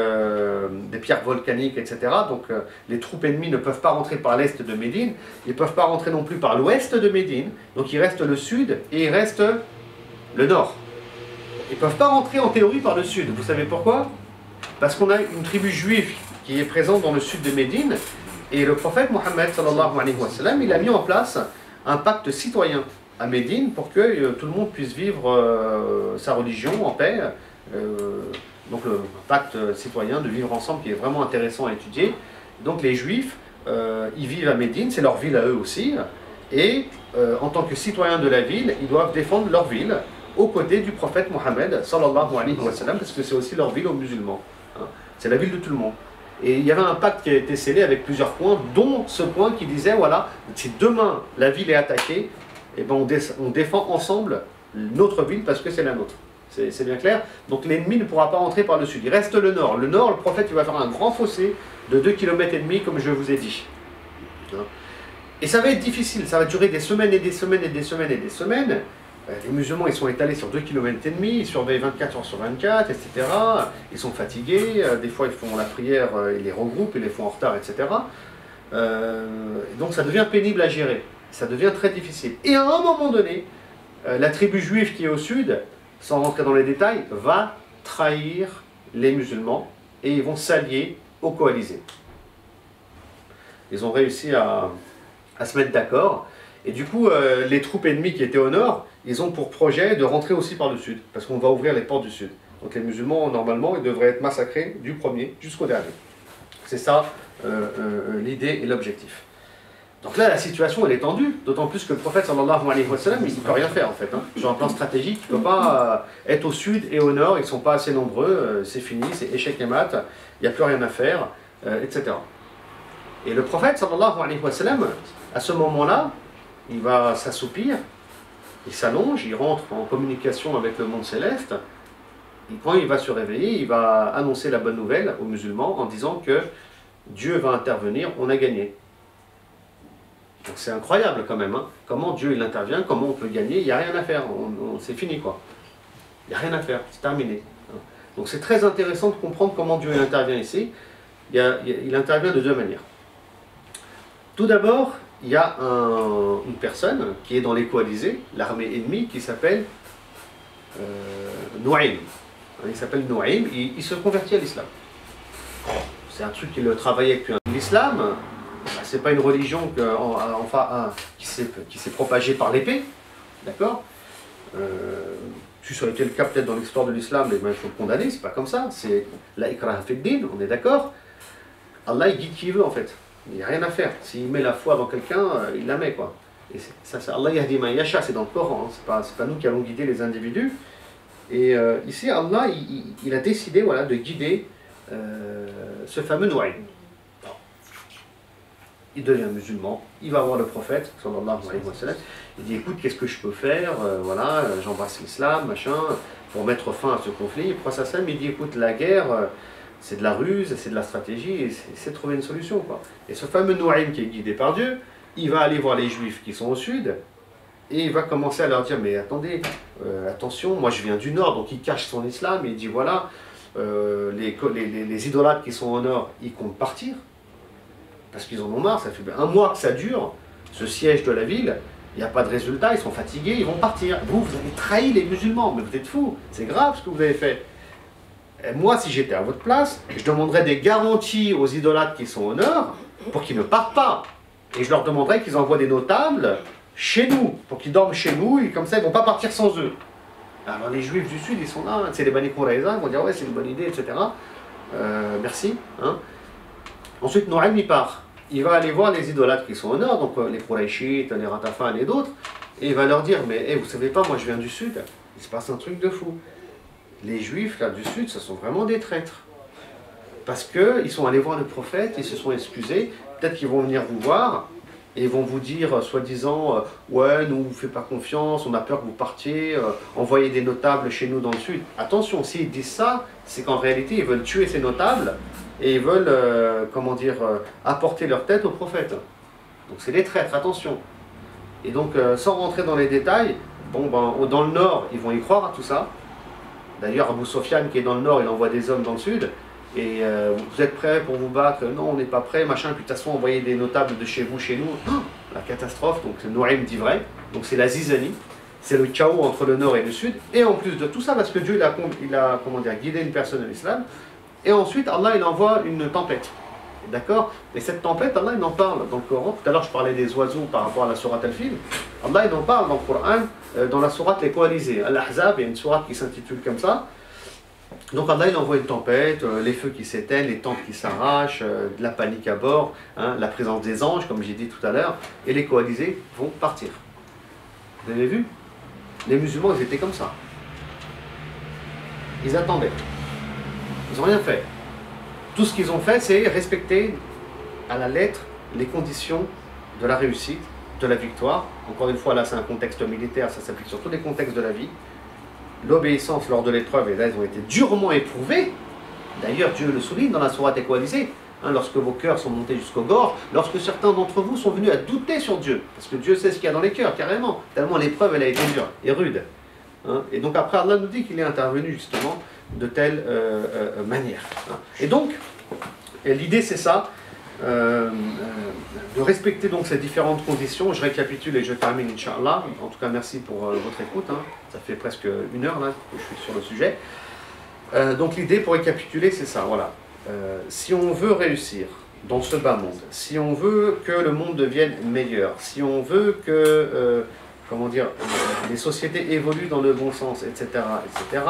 pierres volcaniques, etc. Donc les troupes ennemies ne peuvent pas rentrer par l'Est de Médine, ils ne peuvent pas rentrer non plus par l'Ouest de Médine, donc il reste le Sud et il reste le Nord. Ils ne peuvent pas rentrer en théorie par le Sud. Vous savez pourquoi? Parce qu'on a une tribu juive qui est présente dans le Sud de Médine, et le prophète Mohammed sallallahu alayhi wa sallam, il a mis en place un pacte citoyen à Médine pour que tout le monde puisse vivre sa religion en paix. Donc le pacte citoyen de vivre ensemble qui est vraiment intéressant à étudier. Donc les juifs, ils vivent à Médine, c'est leur ville à eux aussi, et en tant que citoyens de la ville, ils doivent défendre leur ville aux côtés du prophète Mohammed sallallahu alayhi wa sallam, parce que c'est aussi leur ville aux musulmans. C'est la ville de tout le monde. Et il y avait un pacte qui a été scellé avec plusieurs points, dont ce point qui disait, voilà, si demain la ville est attaquée, eh ben on défend ensemble notre ville parce que c'est la nôtre. C'est bien clair. Donc l'ennemi ne pourra pas rentrer par le sud. Il reste le nord. Le nord, le prophète, il va faire un grand fossé de 2,5 km, comme je vous ai dit. Et ça va être difficile. Ça va durer des semaines et des semaines et des semaines et des semaines. Les musulmans, ils sont étalés sur 2,5 km, ils surveillent 24 heures sur 24, etc. Ils sont fatigués. Des fois, ils font la prière, ils les regroupent, ils les font en retard, etc. Donc ça devient pénible à gérer. Ça devient très difficile. Et à un moment donné, la tribu juive qui est au sud, sans rentrer dans les détails, va trahir les musulmans et ils vont s'allier aux coalisés. Ils ont réussi à se mettre d'accord. Et du coup, les troupes ennemies qui étaient au nord, ils ont pour projet de rentrer aussi par le sud, parce qu'on va ouvrir les portes du sud. Donc les musulmans, normalement, ils devraient être massacrés du premier jusqu'au dernier. C'est ça l'idée et l'objectif. Donc là, la situation, elle est tendue, d'autant plus que le prophète, sallallahu alayhi wa sallam, il ne peut rien faire, en fait. Sur un plan stratégique, il ne peut pas être au sud et au nord, ils ne sont pas assez nombreux, c'est fini, c'est échec et mat, il n'y a plus rien à faire, etc. Et le prophète, sallallahu alayhi wa sallam, à ce moment-là, il va s'assoupir, il s'allonge, il rentre en communication avec le monde céleste, et quand il va se réveiller, il va annoncer la bonne nouvelle aux musulmans en disant que Dieu va intervenir, on a gagné. Donc c'est incroyable quand même, comment Dieu il intervient, comment on peut gagner, il n'y a rien à faire, c'est fini quoi. Il n'y a rien à faire, c'est terminé. Donc c'est très intéressant de comprendre comment Dieu il intervient ici. Il intervient de deux manières. Tout d'abord, il y a une personne qui est dans les coalisés, l'armée ennemie, qui s'appelle Nu'aym. Il s'appelle Nu'aym, il se convertit à l'islam. C'est un truc qu'il travaillait depuis l'islam. C'est pas une religion qui s'est propagée par l'épée, d'accord. Si ça a été le cas peut-être dans l'histoire de l'islam, il faut le condamner, c'est pas comme ça. C'est la ikraha fid din, on est d'accord. Allah il guide qui veut en fait. Il n'y a rien à faire. S'il met la foi dans quelqu'un, il la met, quoi. Et ça, Allah yahdi man yasha, c'est dans le Coran, hein. C'est pas nous qui allons guider les individus. Et ici, Allah, il a décidé, voilà, de guider ce fameux Nu'aym. Il devient musulman, il va voir le prophète, sallallahu alayhi wa sallam. Il dit, écoute, qu'est-ce que je peux faire, voilà, j'embrasse l'islam, machin, pour mettre fin à ce conflit. Le prophète sallam, il dit, écoute, la guerre, c'est de la ruse, c'est de la stratégie, et c'est trouver une solution, quoi. Et ce fameux Nu'aym qui est guidé par Dieu, il va aller voir les Juifs qui sont au sud, et il va commencer à leur dire, mais attendez, attention, moi je viens du nord, donc il cache son islam, et il dit, voilà, les idolâtres qui sont au nord, ils comptent partir, parce qu'ils en ont marre, ça fait un mois que ça dure, ce siège de la ville, il n'y a pas de résultat, ils sont fatigués, ils vont partir. Vous avez trahi les musulmans, mais vous êtes fous, c'est grave ce que vous avez fait. Et moi, si j'étais à votre place, je demanderais des garanties aux idolâtres qui sont au nord, pour qu'ils ne partent pas. Et je leur demanderais qu'ils envoient des notables chez nous, pour qu'ils dorment chez nous, et comme ça, ils ne vont pas partir sans eux. Alors les juifs du sud, ils sont là, c'est les Bani Quraïza, ils vont dire, ouais, c'est une bonne idée, etc. Merci. Hein. Ensuite, Nu'aym il part. Il va aller voir les idolâtres qui sont au nord, donc les Qurayshites, les Ratafan et d'autres, et il va leur dire, mais vous savez pas, moi je viens du sud, il se passe un truc de fou. Les juifs là du sud, ce sont vraiment des traîtres. Parce qu'ils sont allés voir le prophète, ils se sont excusés, peut-être qu'ils vont venir vous voir, et ils vont vous dire, soi-disant, ouais, nous on vous fait pas confiance, on a peur que vous partiez, envoyez des notables chez nous dans le sud. Attention, s'ils disent ça, c'est qu'en réalité ils veulent tuer ces notables, et ils veulent, comment dire, apporter leur tête au prophète. Donc c'est des traîtres, attention. Et donc, sans rentrer dans les détails, bon, ben, dans le nord, ils vont y croire à tout ça. D'ailleurs, Abu Sofyan, qui est dans le nord, il envoie des hommes dans le sud. Et vous êtes prêts pour vous battre? Non, on n'est pas prêts, machin. Puis de toute façon, envoyez des notables de chez vous, chez nous. Oh, la catastrophe. Donc, Nu'aym dit vrai. Donc, c'est la zizanie. C'est le chaos entre le nord et le sud. Et en plus de tout ça, parce que Dieu, il a comment dire, guidé une personne à l'islam. Et ensuite, Allah, il envoie une tempête. D'accord? Et cette tempête, Allah, il en parle dans le Coran. Tout à l'heure, je parlais des oiseaux par rapport à la sourate Al-Fil. Allah, il en parle dans le Coran, dans la sourate Les Coalisés. Al-Ahzab, il y a une sourate qui s'intitule comme ça. Donc Allah, il envoie une tempête, les feux qui s'éteignent, les tentes qui s'arrachent, de la panique à bord, hein, la présence des anges, comme j'ai dit tout à l'heure, et les coalisés vont partir. Vous avez vu? Les musulmans, ils étaient comme ça. Ils attendaient. Ils n'ont rien fait. Tout ce qu'ils ont fait, c'est respecter à la lettre les conditions de la réussite, de la victoire. Encore une fois, là, c'est un contexte militaire, ça s'applique sur tous les contextes de la vie. L'obéissance lors de l'épreuve, et là, ils ont été durement éprouvés. D'ailleurs, Dieu le souligne dans la sourate Les Coalisés, hein, lorsque vos cœurs sont montés jusqu'au gorge, lorsque certains d'entre vous sont venus à douter sur Dieu, parce que Dieu sait ce qu'il y a dans les cœurs, carrément, tellement l'épreuve, elle a été dure et rude. Hein. Et donc après, Allah nous dit qu'il est intervenu justement de telle manière. Hein. Et donc, l'idée c'est ça, de respecter donc ces différentes conditions. Je récapitule et je termine, Inch'Allah. En tout cas, merci pour votre écoute. Hein. Ça fait presque 1 heure là, que je suis sur le sujet. Donc l'idée pour récapituler, c'est ça. Voilà. Si on veut réussir dans ce bas monde, si on veut que le monde devienne meilleur, si on veut que comment dire, les sociétés évoluent dans le bon sens, etc., etc.,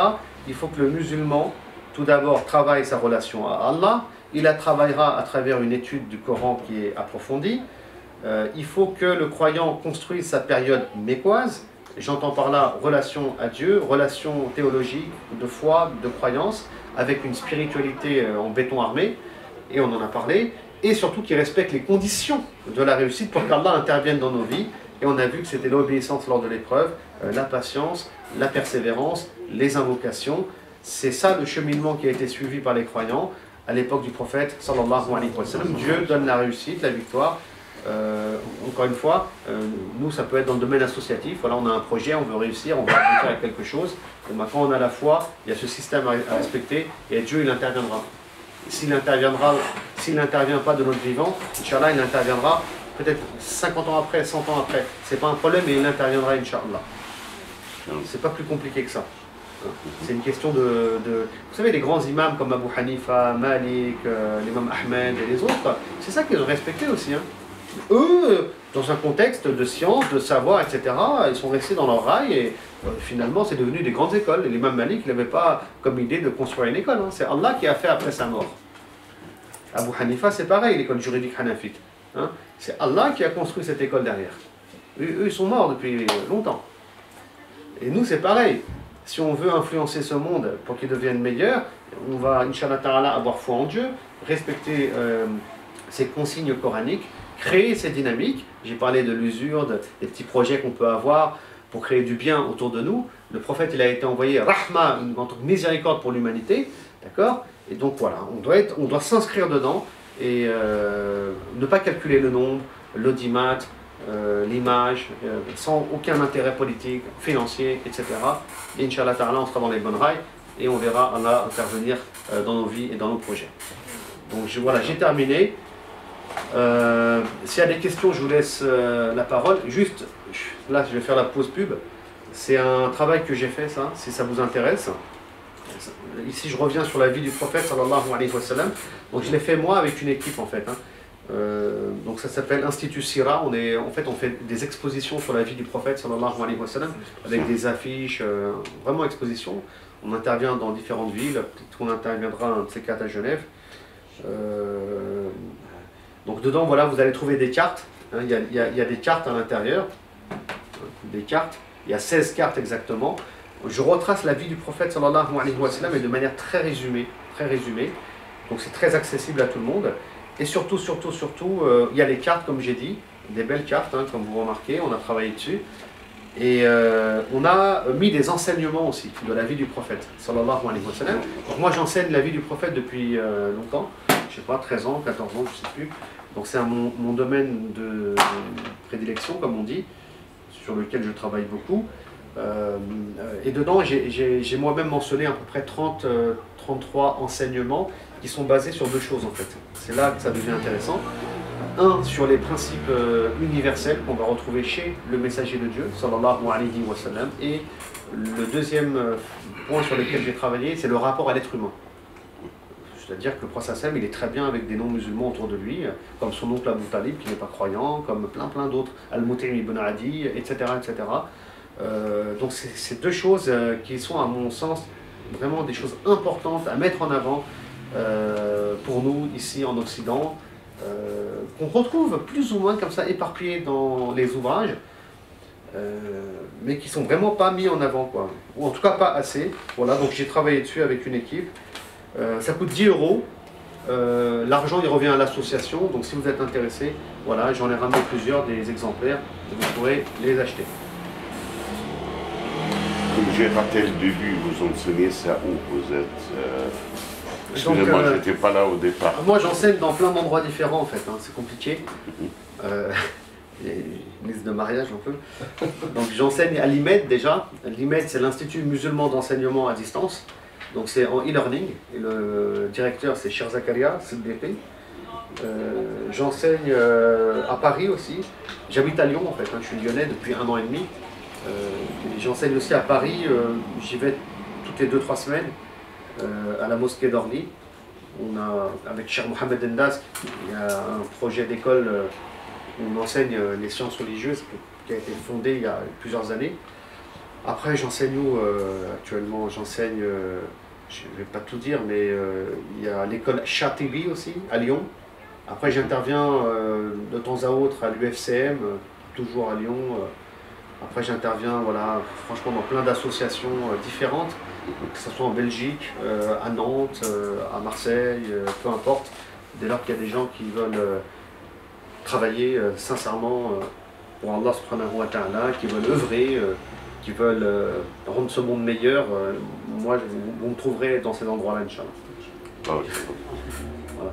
il faut que le musulman, tout d'abord, travaille sa relation à Allah. Il la travaillera à travers une étude du Coran qui est approfondie. Il faut que le croyant construise sa période mécoise. J'entends par là relation à Dieu, relation théologique, de foi, de croyance, avec une spiritualité en béton armé, et on en a parlé, et surtout qu'il respecte les conditions de la réussite pour qu'Allah intervienne dans nos vies. Et on a vu que c'était l'obéissance lors de l'épreuve, la patience, la persévérance, les invocations. C'est ça le cheminement qui a été suivi par les croyants à l'époque du prophète, sallallahu alayhi wa sallam. Dieu donne la réussite, la victoire. Encore une fois, nous, ça peut être dans le domaine associatif. Voilà, on a un projet, on veut réussir, on veut aboutir à quelque chose. Bon, ben, quand on a la foi, il y a ce système à respecter et Dieu, il interviendra. S'il n'intervient pas de notre vivant, Inch'Allah, il interviendra peut-être 50 ans après, 100 ans après. C'est pas un problème, mais il interviendra, Inch'Allah. C'est pas plus compliqué que ça. C'est une question de... Vous savez, les grands imams comme Abu Hanifa, Malik, l'imam Ahmed et les autres, c'est ça qu'ils ont respecté aussi. Hein. Eux, dans un contexte de science, de savoir, etc., ils sont restés dans leur rail et finalement c'est devenu des grandes écoles. Et l'imam Malik, il n'avait pas comme idée de construire une école. Hein. C'est Allah qui a fait après sa mort. Abu Hanifa, c'est pareil, l'école juridique hanafite. Hein. C'est Allah qui a construit cette école derrière. Eux, ils sont morts depuis longtemps. Et nous, c'est pareil. Si on veut influencer ce monde pour qu'il devienne meilleur, on va, Inch'Allah Ta'ala, avoir foi en Dieu, respecter ces consignes coraniques, créer ces dynamiques. J'ai parlé de l'usure, des petits projets qu'on peut avoir pour créer du bien autour de nous. Le prophète, il a été envoyé rahma, une miséricorde pour l'humanité, d'accord? Et donc voilà, on doit s'inscrire dedans et ne pas calculer le nombre, l'audimat, l'image, sans aucun intérêt politique, financier, etc. Et Inch'Allah Ta'ala, on sera dans les bonnes rails et on verra Allah intervenir dans nos vies et dans nos projets. Donc voilà, j'ai terminé. S'il y a des questions, je vous laisse la parole. Juste, là, je vais faire la pause pub. C'est un travail que j'ai fait, ça, si ça vous intéresse. Ici, je reviens sur la vie du prophète, sallallahu alayhi wa sallam. Donc, je l'ai fait moi avec une équipe, en fait. Hein. Donc, ça s'appelle Institut Sira. On fait des expositions sur la vie du prophète, sallallahu alayhi wa sallam, avec des affiches, vraiment expositions. On intervient dans différentes villes. Peut-être qu'on interviendra un de ces quatre à Genève. Donc dedans, voilà, vous allez trouver des cartes. Hein, il y a des cartes à l'intérieur. Des cartes. Il y a 16 cartes exactement. Je retrace la vie du prophète sallallahu alayhi wa sallam, mais de manière très résumée. Donc c'est très accessible à tout le monde. Et surtout, il y a les cartes, comme j'ai dit. Des belles cartes, hein, comme vous remarquez. On a travaillé dessus. Et on a mis des enseignements aussi de la vie du prophète sallallahu alayhi wa sallam. Donc moi, j'enseigne la vie du prophète depuis longtemps. Je sais pas, 13 ans, 14 ans, je sais plus. Donc c'est mon domaine de prédilection, comme on dit, sur lequel je travaille beaucoup. Et dedans, j'ai moi-même mentionné à peu près 33 enseignements qui sont basés sur deux choses en fait. C'est là que ça devient intéressant. Un, sur les principes universels qu'on va retrouver chez le messager de Dieu, sallallahu alayhi wa sallam. Et le deuxième point sur lequel j'ai travaillé, c'est le rapport à l'être humain. C'est-à-dire que le prophète Sassam, il est très bien avec des non-musulmans autour de lui, comme son oncle Abu Talib qui n'est pas croyant, comme plein d'autres, Al-Mut'im ibn Adi, etc. Donc c'est deux choses qui sont à mon sens vraiment des choses importantes à mettre en avant pour nous ici en Occident, qu'on retrouve plus ou moins comme ça éparpillés dans les ouvrages, mais qui sont vraiment pas mis en avant, quoi. Ou en tout cas pas assez. Voilà, donc j'ai travaillé dessus avec une équipe. Ça coûte 10 €. L'argent il revient à l'association, donc si vous êtes intéressé, voilà, j'en ai ramené plusieurs des exemplaires et vous pourrez les acheter. Comme j'ai raté le début, vous enseignez ça où vous êtes excusez-moi, je n'étais pas là au départ. Moi j'enseigne dans plein d'endroits différents en fait, hein, c'est compliqué. Une liste de mariage un peu. Donc j'enseigne à l'IMED déjà. L'IMED c'est l'Institut musulman d'enseignement à distance. Donc c'est en e-learning, et le directeur c'est Cher Zakaria, CDP. J'enseigne à Paris aussi, j'habite à Lyon en fait, hein, je suis lyonnais depuis 1 an et demi. J'enseigne aussi à Paris, j'y vais toutes les 2-3 semaines, à la mosquée d'Orly. On a, avec Cher Mohamed Endas, il y a un projet d'école où on enseigne les sciences religieuses qui a été fondé il y a plusieurs années. Après, j'enseigne où actuellement? J'enseigne, je ne vais pas tout dire, mais il y a l'école Chatibi aussi, à Lyon. Après, j'interviens de temps à autre à l'UFCM, toujours à Lyon. Après, j'interviens, voilà, franchement, dans plein d'associations différentes, que ce soit en Belgique, à Nantes, à Marseille, peu importe. Dès lors qu'il y a des gens qui veulent travailler sincèrement pour Allah subhanahu wa ta'ala, qui veulent œuvrer, qui veulent rendre ce monde meilleur, moi vous me trouverez dans ces endroits-là, Inch'Allah. Okay. Voilà.